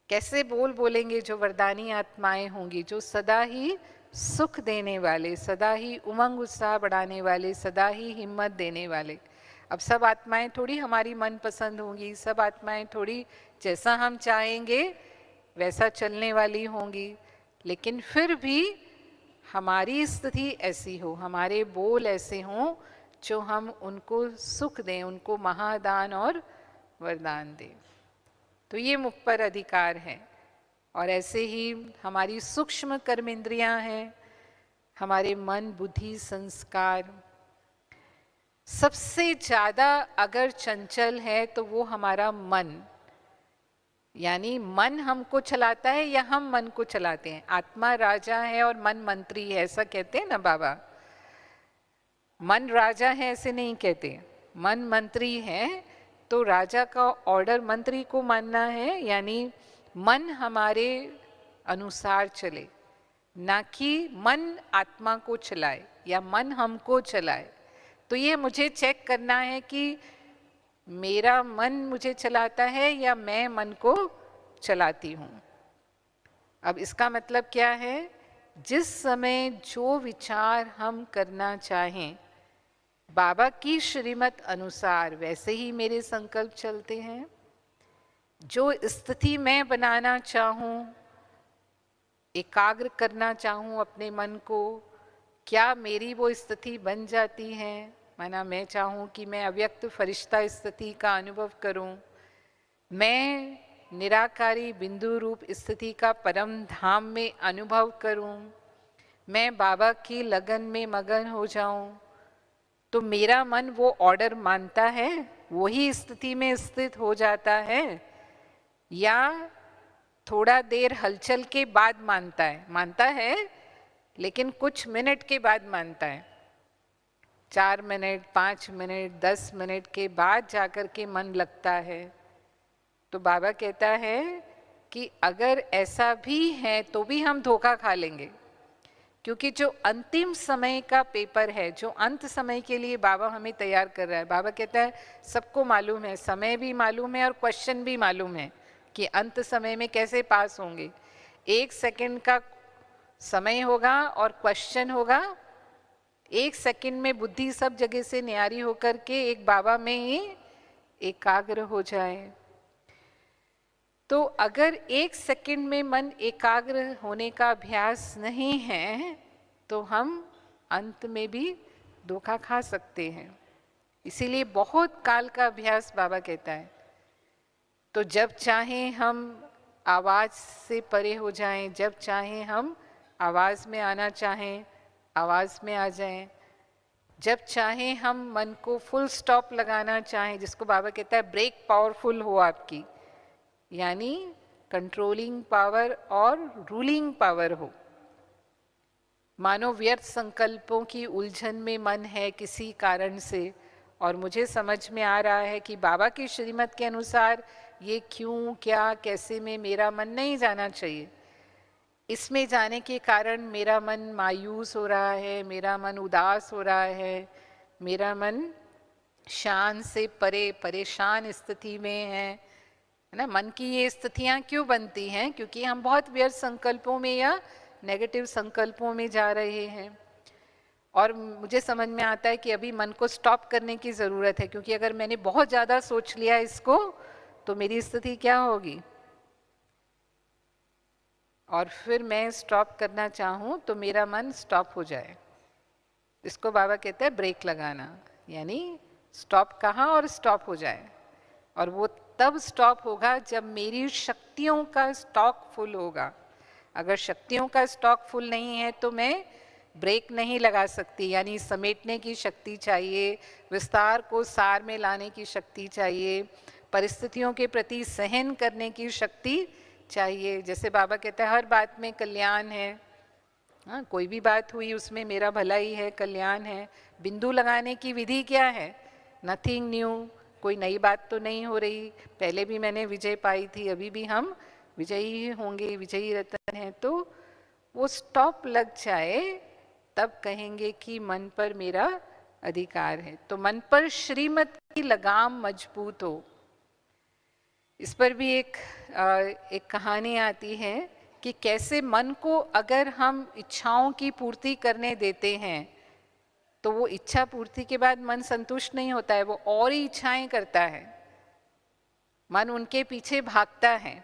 कैसे बोलेंगे जो वरदानी आत्माएं होंगी, जो सदा ही सुख देने वाले, सदा ही उमंग उत्साह बढ़ाने वाले, सदा ही हिम्मत देने वाले। अब सब आत्माएं थोड़ी हमारी मन पसंद होंगी, सब आत्माएं थोड़ी जैसा हम चाहेंगे वैसा चलने वाली होंगी, लेकिन फिर भी हमारी स्थिति ऐसी हो, हमारे बोल ऐसे हों जो हम उनको सुख दें, उनको महादान और वरदान दें। तो ये मुख पर अधिकार है। और ऐसे ही हमारी सूक्ष्म कर्म इंद्रियां हैं, हमारे मन, बुद्धि, संस्कार। सबसे ज़्यादा अगर चंचल है तो वो हमारा मन, यानी मन हमको चलाता है या हम मन को चलाते हैं। आत्मा राजा है और मन मंत्री है, ऐसा कहते हैं ना बाबा। मन राजा है ऐसे नहीं कहते, मन मंत्री है, तो राजा का ऑर्डर मंत्री को मानना है, यानी मन हमारे अनुसार चले, ना कि मन आत्मा को चलाए या मन हमको चलाए। तो ये मुझे चेक करना है कि मेरा मन मुझे चलाता है या मैं मन को चलाती हूँ। अब इसका मतलब क्या है, जिस समय जो विचार हम करना चाहें बाबा की श्रीमत अनुसार वैसे ही मेरे संकल्प चलते हैं। जो स्थिति मैं बनाना चाहूँ, एकाग्र करना चाहूँ अपने मन को, क्या मेरी वो स्थिति बन जाती है। माना मैं चाहूँ कि मैं अव्यक्त फरिश्ता स्थिति का अनुभव करूँ, मैं निराकारी बिंदु रूप स्थिति का परम धाम में अनुभव करूं, मैं बाबा की लगन में मगन हो जाऊं, तो मेरा मन वो ऑर्डर मानता है, वही स्थिति में स्थित हो जाता है, या थोड़ा देर हलचल के बाद मानता है लेकिन कुछ मिनट के बाद मानता है। 4 मिनट, 5 मिनट, 10 मिनट के बाद जाकर के मन लगता है। तो बाबा कहता है कि अगर ऐसा भी है तो भी हम धोखा खा लेंगे, क्योंकि जो अंतिम समय का पेपर है, जो अंत समय के लिए बाबा हमें तैयार कर रहा है। बाबा कहता है सबको मालूम है, समय भी मालूम है और क्वेश्चन भी मालूम है कि अंत समय में कैसे पास होंगे। 1 सेकंड का समय होगा और क्वेश्चन होगा। 1 सेकंड में बुद्धि सब जगह से न्यारी होकर के एक बाबा में ही एकाग्र हो जाए। तो अगर 1 सेकंड में मन एकाग्र होने का अभ्यास नहीं है तो हम अंत में भी धोखा खा सकते हैं। इसीलिए बहुत काल का अभ्यास बाबा कहता है। तो जब चाहें हम आवाज़ से परे हो जाएं, जब चाहें हम आवाज़ में आना चाहें आवाज़ में आ जाएं, जब चाहें हम मन को फुल स्टॉप लगाना चाहें, जिसको बाबा कहता है ब्रेक पावरफुल हो आपकी, यानी कंट्रोलिंग पावर और रूलिंग पावर हो। मानो व्यर्थ संकल्पों की उलझन में मन है किसी कारण से, और मुझे समझ में आ रहा है कि बाबा की श्रीमत के अनुसार ये क्यों, क्या, कैसे में मेरा मन नहीं जाना चाहिए। इसमें जाने के कारण मेरा मन मायूस हो रहा है, मेरा मन उदास हो रहा है, मेरा मन शान से परे परेशान स्थिति में है ना। मन की ये स्थितियाँ क्यों बनती हैं? क्योंकि हम बहुत व्यर्थ संकल्पों में या नेगेटिव संकल्पों में जा रहे हैं। और मुझे समझ में आता है कि अभी मन को स्टॉप करने की ज़रूरत है, क्योंकि अगर मैंने बहुत ज़्यादा सोच लिया इसको तो मेरी स्थिति क्या होगी। और फिर मैं स्टॉप करना चाहूँ तो मेरा मन स्टॉप हो जाए। इसको बाबा कहते हैं ब्रेक लगाना, यानी स्टॉप कहाँ और स्टॉप हो जाए। और वो तब स्टॉप होगा जब मेरी शक्तियों का स्टॉक फुल होगा। अगर शक्तियों का स्टॉक फुल नहीं है तो मैं ब्रेक नहीं लगा सकती, यानी समेटने की शक्ति चाहिए, विस्तार को सार में लाने की शक्ति चाहिए, परिस्थितियों के प्रति सहन करने की शक्ति चाहिए। जैसे बाबा कहते हैं हर बात में कल्याण है। हाँ, कोई भी बात हुई उसमें मेरा भला ही है, कल्याण है। बिंदु लगाने की विधि क्या है? नथिंग न्यू, कोई नई बात तो नहीं हो रही। पहले भी मैंने विजय पाई थी, अभी भी हम विजयी होंगे, विजयी रतन है। तो वो स्टॉप लग जाए तब कहेंगे कि मन पर मेरा अधिकार है। तो मन पर श्रीमत की लगाम मजबूत हो। इस पर भी एक कहानी आती है कि कैसे मन को अगर हम इच्छाओं की पूर्ति करने देते हैं तो वो इच्छा पूर्ति के बाद मन संतुष्ट नहीं होता है, वो और ही इच्छाएं करता है। मन उनके पीछे भागता है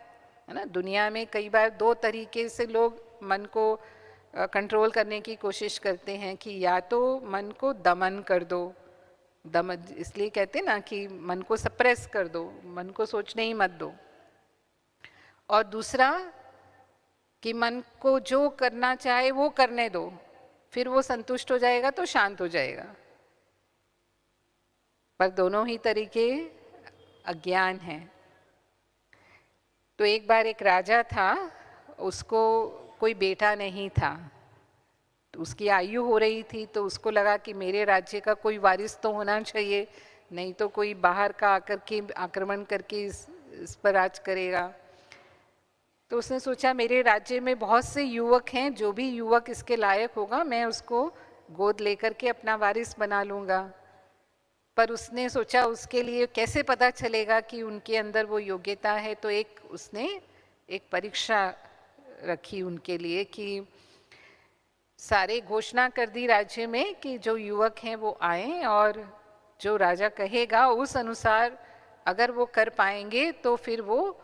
ना। दुनिया में कई बार 2 तरीके से लोग मन को कंट्रोल करने की कोशिश करते हैं कि या तो मन को दमन कर दो, दमन इसलिए कहते हैं ना कि मन को सप्रेस कर दो, मन को सोचने ही मत दो। और दूसरा कि मन को जो करना चाहे वो करने दो, फिर वो संतुष्ट हो जाएगा तो शांत हो जाएगा। पर दोनों ही तरीके अज्ञान हैं। तो एक बार एक राजा था, उसको कोई बेटा नहीं था। तो उसकी आयु हो रही थी, तो उसको लगा कि मेरे राज्य का कोई वारिस तो होना चाहिए, नहीं तो कोई बाहर का आकर के आक्रमण करके इस पर राज करेगा। तो उसने सोचा मेरे राज्य में बहुत से युवक हैं, जो भी युवक इसके लायक होगा मैं उसको गोद लेकर के अपना वारिस बना लूँगा। पर उसने सोचा उसके लिए कैसे पता चलेगा कि उनके अंदर वो योग्यता है, तो उसने एक परीक्षा रखी उनके लिए कि सारे घोषणा कर दी राज्य में कि जो युवक हैं वो आए और जो राजा कहेगा उस अनुसार अगर वो कर पाएंगे तो फिर वो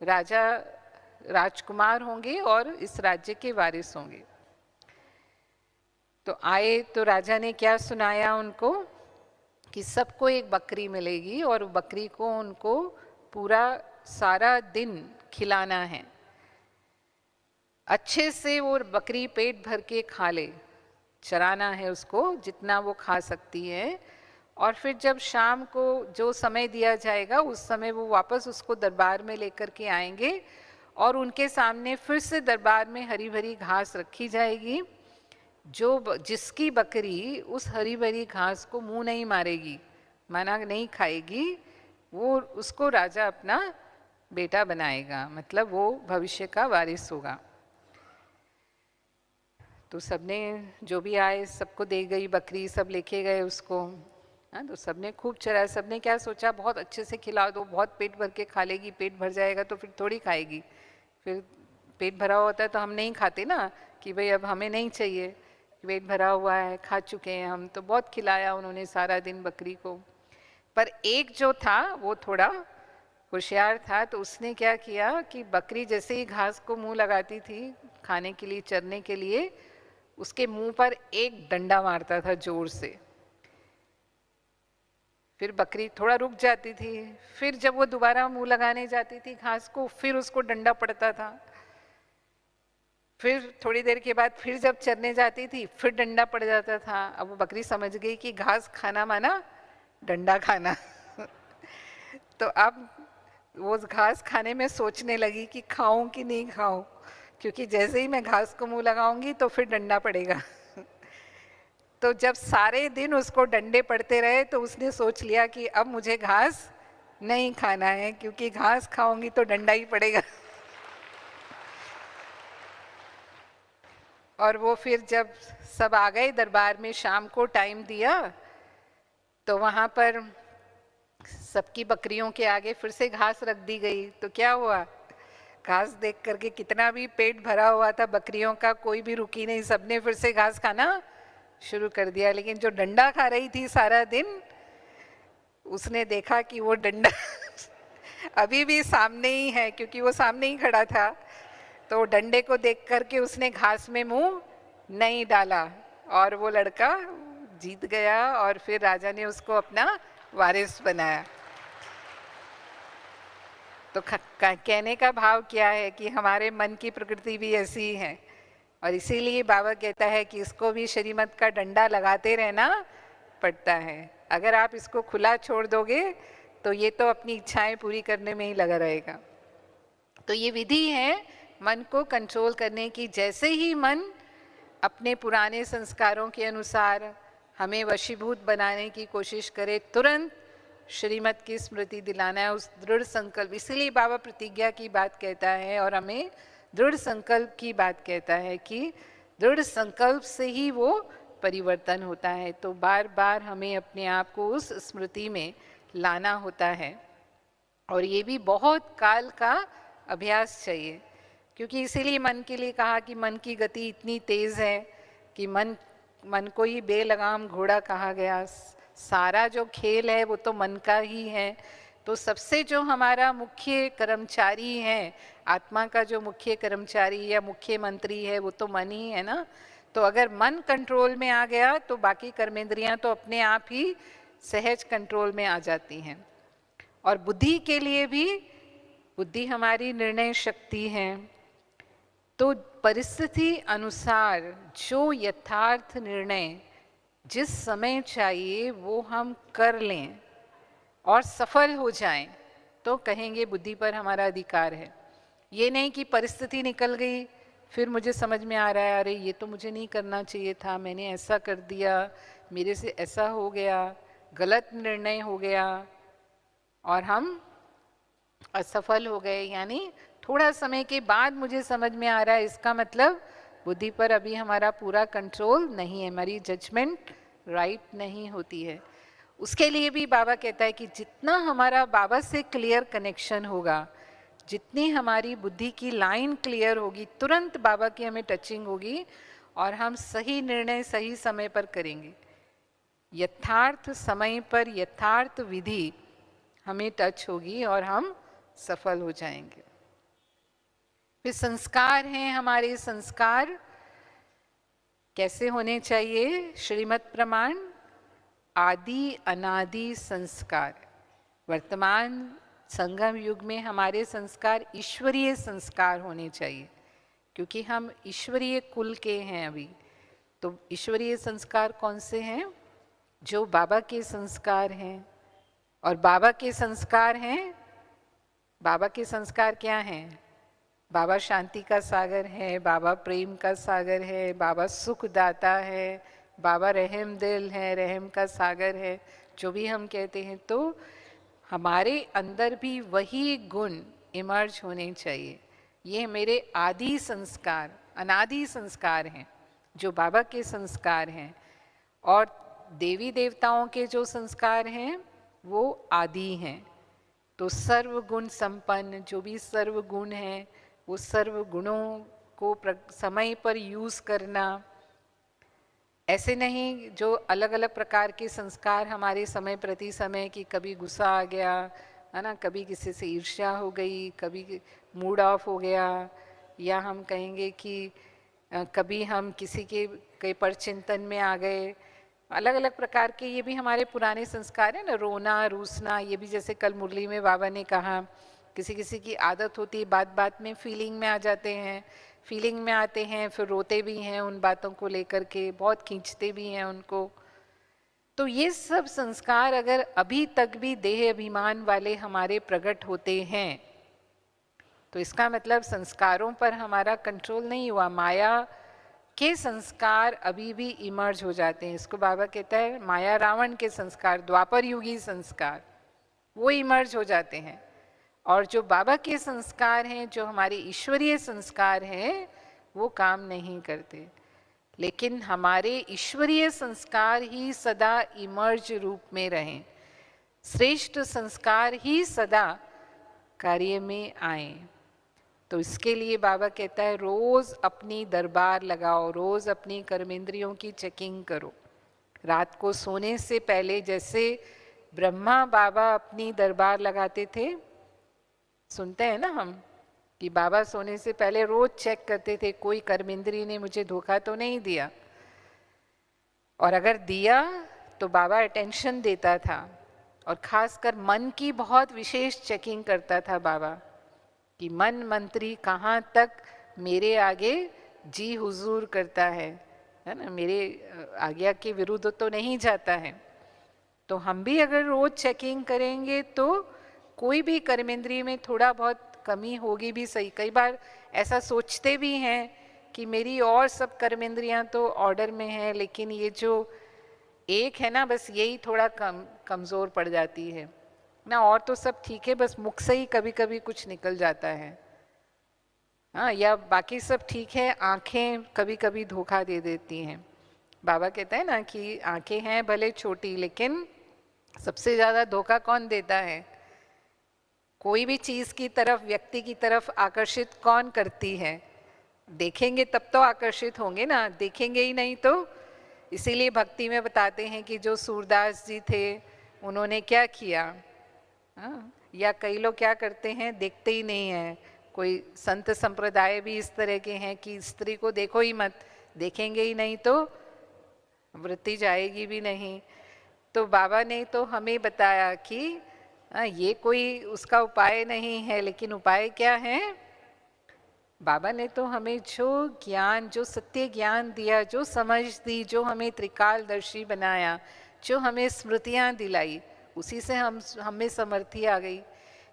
राजकुमार होंगे और इस राज्य के वारिस होंगे। तो आए तो राजा ने क्या सुनाया उनको कि सबको एक बकरी मिलेगी और बकरी को उनको पूरा सारा दिन खिलाना है, अच्छे से वो बकरी पेट भर के खा ले, चराना है उसको जितना वो खा सकती है। और फिर जब शाम को जो समय दिया जाएगा उस समय वो वापस उसको दरबार में लेकर के आएंगे और उनके सामने फिर से दरबार में हरी भरी घास रखी जाएगी। जिसकी बकरी उस हरी भरी घास को मुंह नहीं मारेगी, माना नहीं खाएगी, वो उसको राजा अपना बेटा बनाएगा, मतलब वो भविष्य का वारिस होगा। तो सबने जो भी आए सबको दे गई बकरी, सब लेके गए उसको। हाँ, तो सबने खूब चराया। सबने क्या सोचा, बहुत अच्छे से खिला दो, बहुत पेट भर के खा लेगी, पेट भर जाएगा तो फिर थोड़ी खाएगी, फिर पेट भरा होता है तो हम नहीं खाते ना कि भाई अब हमें नहीं चाहिए, पेट भरा हुआ है, खा चुके हैं हम। तो बहुत खिलाया उन्होंने सारा दिन बकरी को। पर एक जो था वो थोड़ा होशियार था, तो उसने क्या किया कि बकरी जैसे ही घास को मुंह लगाती थी खाने के लिए, चरने के लिए, उसके मुंह पर एक डंडा मारता था जोर से। फिर बकरी थोड़ा रुक जाती थी, फिर जब वो दोबारा मुंह लगाने जाती थी घास को, फिर उसको डंडा पड़ता था। फिर थोड़ी देर के बाद फिर जब चरने जाती थी फिर डंडा पड़ जाता था। अब वो बकरी समझ गई कि घास खाना माना डंडा खाना। तो अब वो घास खाने में सोचने लगी कि खाऊं कि नहीं खाऊं, क्योंकि जैसे ही मैं घास को मुंह लगाऊंगी तो फिर डंडा पड़ेगा। तो जब सारे दिन उसको डंडे पड़ते रहे तो उसने सोच लिया कि अब मुझे घास नहीं खाना है, क्योंकि घास खाऊंगी तो डंडा ही पड़ेगा। और वो फिर जब सब आ गए दरबार में, शाम को टाइम दिया, तो वहाँ पर सबकी बकरियों के आगे फिर से घास रख दी गई। तो क्या हुआ, घास देख करके कितना भी पेट भरा हुआ था बकरियों का, कोई भी रुकी नहीं, सबने फिर से घास खाना शुरू कर दिया। लेकिन जो डंडा खा रही थी सारा दिन, उसने देखा कि वो डंडा अभी भी सामने ही है, क्योंकि वो सामने ही खड़ा था। तो डंडे को देख करके उसने घास में मुंह नहीं डाला और वो लड़का जीत गया और फिर राजा ने उसको अपना वारिस बनाया। तो कहने का भाव क्या है कि हमारे मन की प्रकृति भी ऐसी ही है, और इसीलिए बाबा कहता है कि इसको भी श्रीमत का डंडा लगाते रहना पड़ता है। अगर आप इसको खुला छोड़ दोगे तो ये तो अपनी इच्छाएं पूरी करने में ही लगा रहेगा। तो ये विधि है मन को कंट्रोल करने की। जैसे ही मन अपने पुराने संस्कारों के अनुसार हमें वशीभूत बनाने की कोशिश करे, तुरंत श्रीमत की स्मृति दिलाना है, उस दृढ़ संकल्प। इसीलिए बाबा प्रतिज्ञा की बात कहता है और हमें दृढ़ संकल्प की बात कहता है कि दृढ़ संकल्प से ही वो परिवर्तन होता है। तो बार बार हमें अपने आप को उस स्मृति में लाना होता है, और ये भी बहुत काल का अभ्यास चाहिए, क्योंकि इसीलिए मन के लिए कहा कि मन की गति इतनी तेज़ है कि मन को ही बेलगाम घोड़ा कहा गया। सारा जो खेल है वो तो मन का ही है। तो सबसे जो हमारा मुख्य कर्मचारी है, आत्मा का जो मुख्य कर्मचारी या मुख्य मंत्री है, वो तो मन ही है ना। तो अगर मन कंट्रोल में आ गया तो बाकी कर्मेंद्रियां तो अपने आप ही सहज कंट्रोल में आ जाती हैं। और बुद्धि के लिए भी, बुद्धि हमारी निर्णय शक्ति है, तो परिस्थिति अनुसार जो यथार्थ निर्णय जिस समय चाहिए वो हम कर लें और सफल हो जाएं, तो कहेंगे बुद्धि पर हमारा अधिकार है। ये नहीं कि परिस्थिति निकल गई फिर मुझे समझ में आ रहा है अरे ये तो मुझे नहीं करना चाहिए था, मैंने ऐसा कर दिया, मेरे से ऐसा हो गया, गलत निर्णय हो गया और हम असफल हो गए। यानी थोड़ा समय के बाद मुझे समझ में आ रहा है इसका मतलब बुद्धि पर अभी हमारा पूरा कंट्रोल नहीं है, हमारी जजमेंट राइट नहीं होती है। उसके लिए भी बाबा कहता है कि जितना हमारा बाबा से क्लियर कनेक्शन होगा, जितनी हमारी बुद्धि की लाइन क्लियर होगी, तुरंत बाबा की हमें टचिंग होगी और हम सही निर्णय सही समय पर करेंगे। यथार्थ समय पर यथार्थ विधि हमें टच होगी और हम सफल हो जाएंगे। फिर संस्कार हैं हमारे, संस्कार कैसे होने चाहिए? श्रीमद् प्रमाण आदि अनादि संस्कार। वर्तमान संगम युग में हमारे संस्कार ईश्वरीय संस्कार होने चाहिए, क्योंकि हम ईश्वरीय कुल के हैं अभी। तो ईश्वरीय संस्कार कौन से हैं? जो बाबा के संस्कार हैं। और बाबा के संस्कार हैं, बाबा के संस्कार क्या हैं? बाबा शांति का सागर है, बाबा प्रेम का सागर है, बाबा सुख दाता है, बाबा रहम दिल है, रहम का सागर है, जो भी हम कहते हैं। तो हमारे अंदर भी वही गुण इमर्ज होने चाहिए। ये मेरे आदि संस्कार, अनादि संस्कार हैं, जो बाबा के संस्कार हैं। और देवी देवताओं के जो संस्कार हैं वो आदि हैं। तो सर्व गुण संपन्न जो भी सर्व गुण हैं, वो सर्व गुणों को समय पर यूज़ करना। ऐसे नहीं जो अलग अलग प्रकार के संस्कार हमारे समय प्रति समय की, कभी गुस्सा आ गया है ना, कभी किसी से ईर्ष्या हो गई, कभी मूड ऑफ हो गया, या हम कहेंगे कि कभी हम किसी के परचिंतन में आ गए। अलग अलग प्रकार के ये भी हमारे पुराने संस्कार हैं ना, रोना रूसना। ये भी जैसे कल मुरली में बाबा ने कहा, किसी किसी की आदत होती है बात बात में फीलिंग में आ जाते हैं, फीलिंग में आते हैं फिर रोते भी हैं उन बातों को लेकर के, बहुत खींचते भी हैं उनको। तो ये सब संस्कार अगर अभी तक भी देह अभिमान वाले हमारे प्रकट होते हैं, तो इसका मतलब संस्कारों पर हमारा कंट्रोल नहीं हुआ। माया के संस्कार अभी भी इमर्ज हो जाते हैं। इसको बाबा कहता है माया रावण के संस्कार, द्वापर युगी संस्कार, वो इमर्ज हो जाते हैं। और जो बाबा के संस्कार हैं, जो हमारे ईश्वरीय संस्कार हैं, वो काम नहीं करते। लेकिन हमारे ईश्वरीय संस्कार ही सदा इमर्ज रूप में रहें, श्रेष्ठ संस्कार ही सदा कार्य में आए। तो इसके लिए बाबा कहता है रोज अपनी दरबार लगाओ, रोज अपनी कर्मेंद्रियों की चेकिंग करो। रात को सोने से पहले जैसे ब्रह्मा बाबा अपनी दरबार लगाते थे, सुनते हैं ना हम कि बाबा सोने से पहले रोज चेक करते थे कोई कर्मेंद्री ने मुझे धोखा तो नहीं दिया, और अगर दिया तो बाबा अटेंशन देता था। और खासकर मन की बहुत विशेष चेकिंग करता था बाबा कि मन मंत्री कहाँ तक मेरे आगे जी हुजूर करता है ना, मेरे आज्ञा के विरुद्ध तो नहीं जाता है। तो हम भी अगर रोज चेकिंग करेंगे तो कोई भी कर्मेंद्रिय में थोड़ा बहुत कमी होगी भी सही। कई बार ऐसा सोचते भी हैं कि मेरी और सब कर्मेंद्रियां तो ऑर्डर में है, लेकिन ये जो एक है ना, बस यही थोड़ा कमज़ोर पड़ जाती है ना, और तो सब ठीक है, बस मुख से ही कभी कभी कुछ निकल जाता है। हाँ, या बाकी सब ठीक है, आंखें कभी कभी धोखा दे देती हैं। बाबा कहता है ना कि आंखें हैं भले छोटी, लेकिन सबसे ज़्यादा धोखा कौन देता है? कोई भी चीज़ की तरफ, व्यक्ति की तरफ आकर्षित कौन करती है? देखेंगे तब तो आकर्षित होंगे ना, देखेंगे ही नहीं तो। इसीलिए भक्ति में बताते हैं कि जो सूरदास जी थे उन्होंने क्या किया। हाँ, या कई लोग क्या करते हैं, देखते ही नहीं हैं। कोई संत संप्रदाय भी इस तरह के हैं कि स्त्री को देखो ही मत, देखेंगे ही नहीं तो वृत्ति जाएगी भी नहीं। तो बाबा ने तो हमें बताया कि ये कोई उसका उपाय नहीं है, लेकिन उपाय क्या है? बाबा ने तो हमें जो ज्ञान, जो सत्य ज्ञान दिया, जो समझ दी, जो हमें त्रिकालदर्शी बनाया, जो हमें स्मृतियाँ दिलाई, उसी से हम में समर्थी आ गई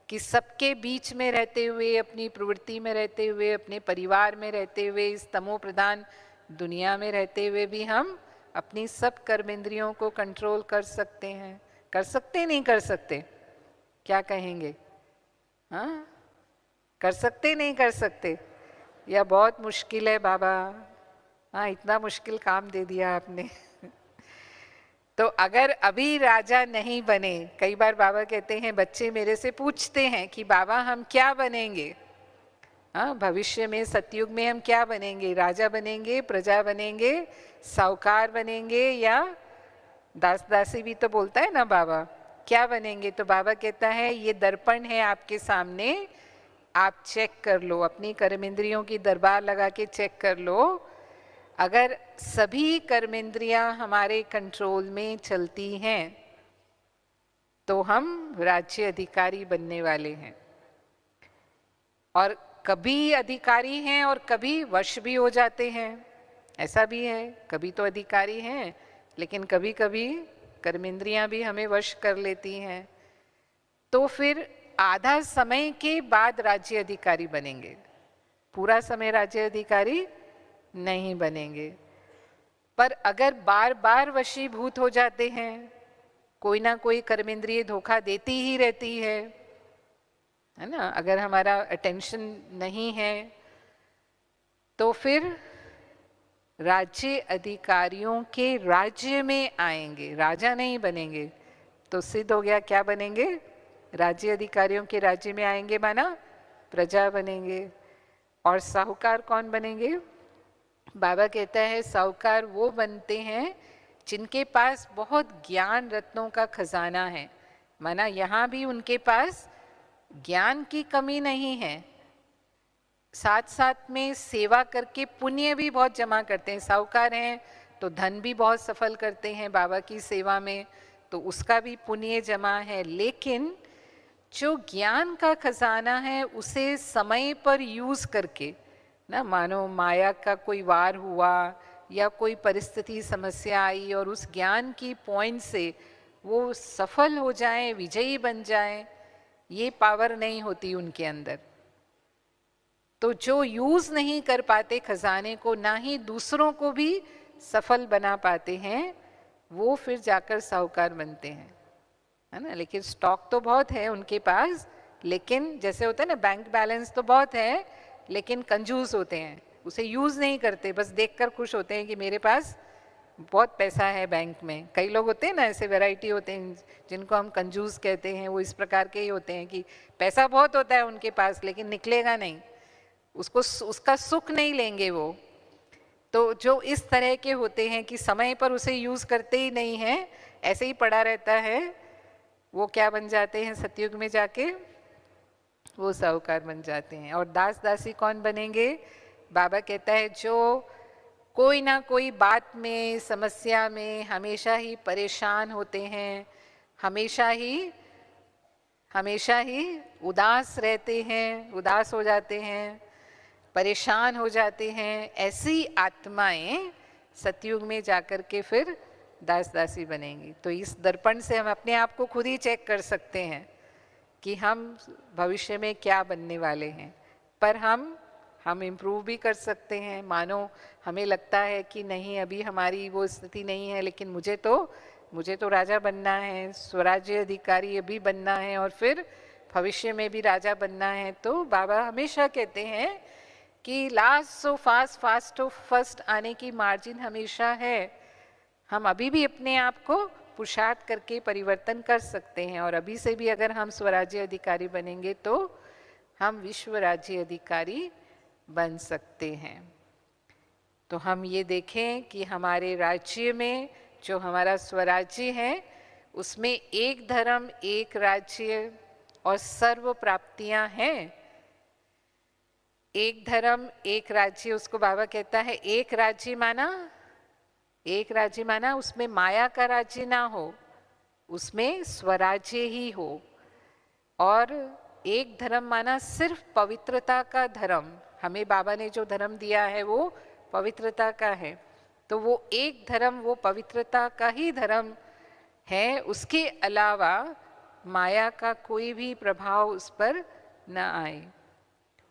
कि सबके बीच में रहते हुए, अपनी प्रवृत्ति में रहते हुए, अपने परिवार में रहते हुए, इस तमो प्रधान दुनिया में रहते हुए भी हम अपनी सब कर्मेंद्रियों को कंट्रोल कर सकते हैं? कर सकते नहीं कर सकते? क्या कहेंगे? हाँ, कर सकते नहीं कर सकते? या बहुत मुश्किल है बाबा? हाँ, इतना मुश्किल काम दे दिया आपने। तो अगर अभी राजा नहीं बने, कई बार बाबा कहते हैं, बच्चे मेरे से पूछते हैं कि बाबा हम क्या बनेंगे? हाँ, भविष्य में सतयुग में हम क्या बनेंगे? राजा बनेंगे, प्रजा बनेंगे, साहूकार बनेंगे, या दास दासी भी तो बोलता है ना बाबा, क्या बनेंगे? तो बाबा कहता है ये दर्पण है आपके सामने, आप चेक कर लो, अपनी कर्मेंद्रियों की दरबार लगा के चेक कर लो। अगर सभी कर्मेंद्रियां हमारे कंट्रोल में चलती हैं तो हम राज्य अधिकारी बनने वाले हैं। और कभी अधिकारी हैं और कभी वश भी हो जाते हैं, ऐसा भी है। कभी तो अधिकारी हैं लेकिन कभी कभी कर्मेंद्रियां भी हमें वश कर लेती हैं। तो फिर आधा समय के बाद राज्य अधिकारी बनेंगे, पूरा समय राज्य अधिकारी नहीं बनेंगे। पर अगर बार बार वशीभूत हो जाते हैं, कोई ना कोई कर्मेंद्रिय धोखा देती ही रहती है ना, अगर हमारा अटेंशन नहीं है, तो फिर राज्य अधिकारियों के राज्य में आएंगे, राजा नहीं बनेंगे। तो सिद्ध हो गया, क्या बनेंगे? राज्य अधिकारियों के राज्य में आएंगे, माना प्रजा बनेंगे। और साहूकार कौन बनेंगे? बाबा कहता है साहूकार वो बनते हैं जिनके पास बहुत ज्ञान रत्नों का खजाना है। माना यहाँ भी उनके पास ज्ञान की कमी नहीं है, साथ साथ में सेवा करके पुण्य भी बहुत जमा करते हैं। साहूकार हैं तो धन भी बहुत सफल करते हैं बाबा की सेवा में, तो उसका भी पुण्य जमा है। लेकिन जो ज्ञान का खजाना है उसे समय पर यूज करके ना, मानो माया का कोई वार हुआ या कोई परिस्थिति समस्या आई और उस ज्ञान की पॉइंट से वो सफल हो जाए, विजयी बन जाए, ये पावर नहीं होती उनके अंदर। तो जो यूज नहीं कर पाते खजाने को, ना ही दूसरों को भी सफल बना पाते हैं, वो फिर जाकर साहूकार बनते हैं, है ना। लेकिन स्टॉक तो बहुत है उनके पास, लेकिन जैसे होता है ना, बैंक बैलेंस तो बहुत है लेकिन कंजूस होते हैं, उसे यूज नहीं करते, बस देखकर खुश होते हैं कि मेरे पास बहुत पैसा है बैंक में। कई लोग होते हैं ना, ऐसे वैरायटी होते हैं जिनको हम कंजूस कहते हैं, वो इस प्रकार के ही होते हैं कि पैसा बहुत होता है उनके पास लेकिन निकलेगा नहीं, उसको उसका सुख नहीं लेंगे वो। तो जो इस तरह के होते हैं कि समय पर उसे यूज करते ही नहीं है, ऐसे ही पड़ा रहता है, वो क्या बन जाते हैं सतयुग में जाके? वो साहूकार बन जाते हैं। और दास दासी कौन बनेंगे? बाबा कहता है जो कोई ना कोई बात में, समस्या में हमेशा ही परेशान होते हैं, हमेशा ही उदास रहते हैं, उदास हो जाते हैं, परेशान हो जाते हैं, ऐसी आत्माएं सतयुग में जाकर के फिर दास दासी बनेंगी। तो इस दर्पण से हम अपने आप को खुद ही चेक कर सकते हैं कि हम भविष्य में क्या बनने वाले हैं। पर हम इम्प्रूव भी कर सकते हैं। मानो हमें लगता है कि नहीं, अभी हमारी वो स्थिति नहीं है, लेकिन मुझे तो राजा बनना है, स्वराज्य अधिकारी अभी बनना है और फिर भविष्य में भी राजा बनना है। तो बाबा हमेशा कहते हैं कि last so fast, fast to first आने की मार्जिन हमेशा है। हम अभी भी अपने आप को पुरुषार्थ करके परिवर्तन कर सकते हैं, और अभी से भी अगर हम स्वराज्य अधिकारी बनेंगे तो हम विश्व राज्य अधिकारी बन सकते हैं। तो हम ये देखें कि हमारे राज्य में जो हमारा स्वराज्य है उसमें एक धर्म, एक राज्य और सर्व प्राप्तियां हैं। एक धर्म, एक राज्य, उसको बाबा कहता है एक राज्य माना उसमें माया का राज्य ना हो, उसमें स्वराज्य ही हो। और एक धर्म माना सिर्फ पवित्रता का धर्म। हमें बाबा ने जो धर्म दिया है वो पवित्रता का है, तो वो एक धर्म, वो पवित्रता का ही धर्म है। उसके अलावा माया का कोई भी प्रभाव उस पर न आए।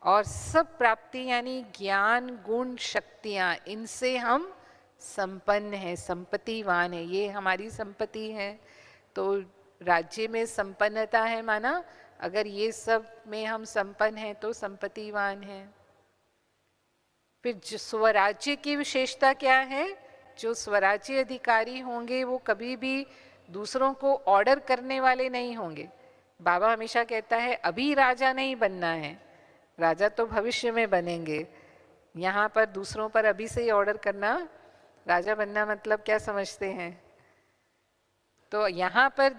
और सब प्राप्ति यानी ज्ञान, गुण, शक्तियाँ, इनसे हम संपन्न हैं, संपत्तिवान है। ये हमारी संपत्ति है। तो राज्य में संपन्नता है, माना अगर ये सब में हम संपन्न हैं तो संपत्तिवान हैं। फिर स्वराज्य की विशेषता क्या है? जो स्वराज्य अधिकारी होंगे वो कभी भी दूसरों को ऑर्डर करने वाले नहीं होंगे। बाबा हमेशा कहता है अभी राजा नहीं बनना है, राजा तो भविष्य में बनेंगे। यहाँ पर दूसरों पर अभी से ही ऑर्डर करना, राजा बनना मतलब क्या समझते हैं? तो यहाँ पर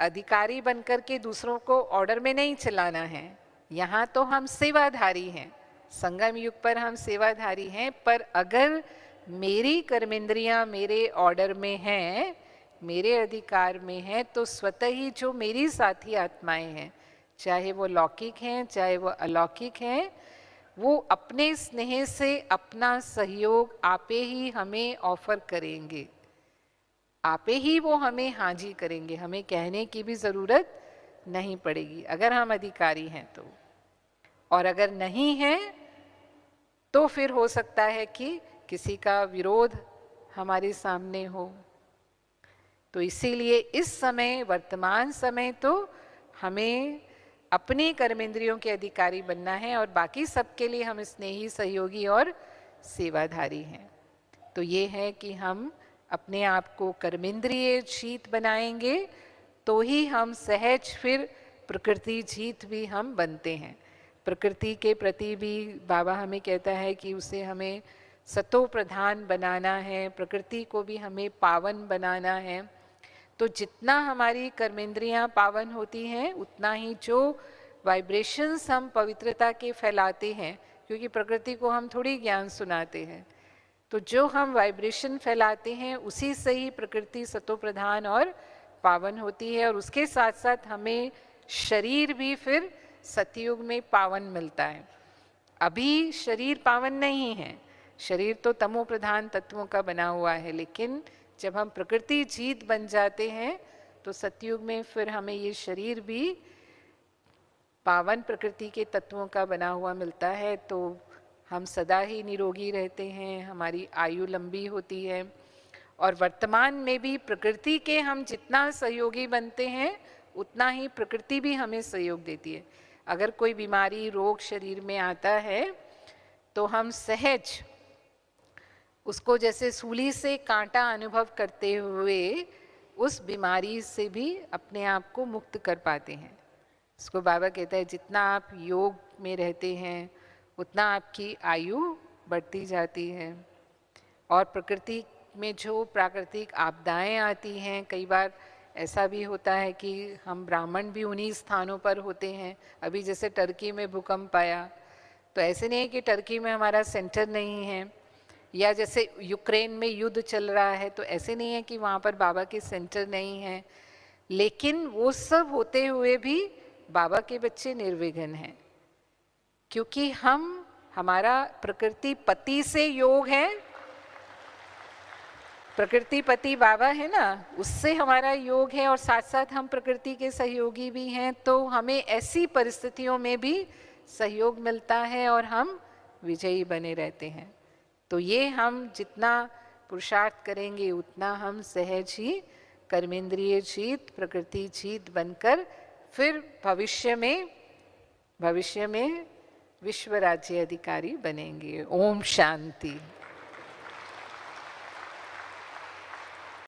अधिकारी बनकर के दूसरों को ऑर्डर में नहीं चलाना है। यहाँ तो हम सेवाधारी हैं, संगम युग पर हम सेवाधारी हैं। पर अगर मेरी कर्मेंद्रियां मेरे ऑर्डर में हैं, मेरे अधिकार में हैं, तो स्वतः ही जो मेरी साथी आत्माएं हैं, चाहे वो लौकिक हैं चाहे वो अलौकिक हैं, वो अपने स्नेह से अपना सहयोग आपे ही हमें ऑफर करेंगे, आपे ही वो हमें हाजी करेंगे। हमें कहने की भी ज़रूरत नहीं पड़ेगी अगर हम अधिकारी हैं तो। और अगर नहीं है तो फिर हो सकता है कि किसी का विरोध हमारे सामने हो। तो इसीलिए इस समय, वर्तमान समय, तो हमें अपने कर्मेंद्रियों के अधिकारी बनना है और बाकी सबके लिए हम स्नेही, सहयोगी और सेवाधारी हैं। तो ये है कि हम अपने आप को कर्मेंद्रिय जीत बनाएंगे तो ही हम सहज फिर प्रकृति जीत भी हम बनते हैं। प्रकृति के प्रति भी बाबा हमें कहता है कि उसे हमें सतो प्रधान बनाना है, प्रकृति को भी हमें पावन बनाना है। तो जितना हमारी कर्मेंद्रियां पावन होती हैं उतना ही जो वाइब्रेशंस हम पवित्रता के फैलाते हैं, क्योंकि प्रकृति को हम थोड़ी ज्ञान सुनाते हैं, तो जो हम वाइब्रेशन फैलाते हैं उसी से ही प्रकृति सतो प्रधान और पावन होती है। और उसके साथ साथ हमें शरीर भी फिर सतयुग में पावन मिलता है। अभी शरीर पावन नहीं है, शरीर तो तमो प्रधान तत्वों का बना हुआ है, लेकिन जब हम प्रकृति जीत बन जाते हैं तो सतयुग में फिर हमें ये शरीर भी पावन प्रकृति के तत्वों का बना हुआ मिलता है। तो हम सदा ही निरोगी रहते हैं, हमारी आयु लंबी होती है। और वर्तमान में भी प्रकृति के हम जितना सहयोगी बनते हैं उतना ही प्रकृति भी हमें सहयोग देती है। अगर कोई बीमारी, रोग शरीर में आता है तो हम सहज उसको जैसे सूली से कांटा अनुभव करते हुए उस बीमारी से भी अपने आप को मुक्त कर पाते हैं। इसको बाबा कहता है जितना आप योग में रहते हैं उतना आपकी आयु बढ़ती जाती है। और प्रकृति में जो प्राकृतिक आपदाएं आती हैं, कई बार ऐसा भी होता है कि हम ब्राह्मण भी उन्हीं स्थानों पर होते हैं। अभी जैसे टर्की में भूकंप आया, तो ऐसे नहीं है कि टर्की में हमारा सेंटर नहीं है, या जैसे यूक्रेन में युद्ध चल रहा है तो ऐसे नहीं है कि वहाँ पर बाबा के सेंटर नहीं है। लेकिन वो सब होते हुए भी बाबा के बच्चे निर्विघ्न हैं, क्योंकि हमारा प्रकृति पति से योग है। प्रकृति पति बाबा है ना, उससे हमारा योग है और साथ साथ हम प्रकृति के सहयोगी भी हैं। तो हमें ऐसी परिस्थितियों में भी सहयोग मिलता है और हम विजयी बने रहते हैं। तो ये हम जितना पुरुषार्थ करेंगे उतना हम सहज ही कर्मेंद्रिय जीत, प्रकृति जीत बनकर फिर भविष्य में विश्व राज्य अधिकारी बनेंगे। ओम शांति।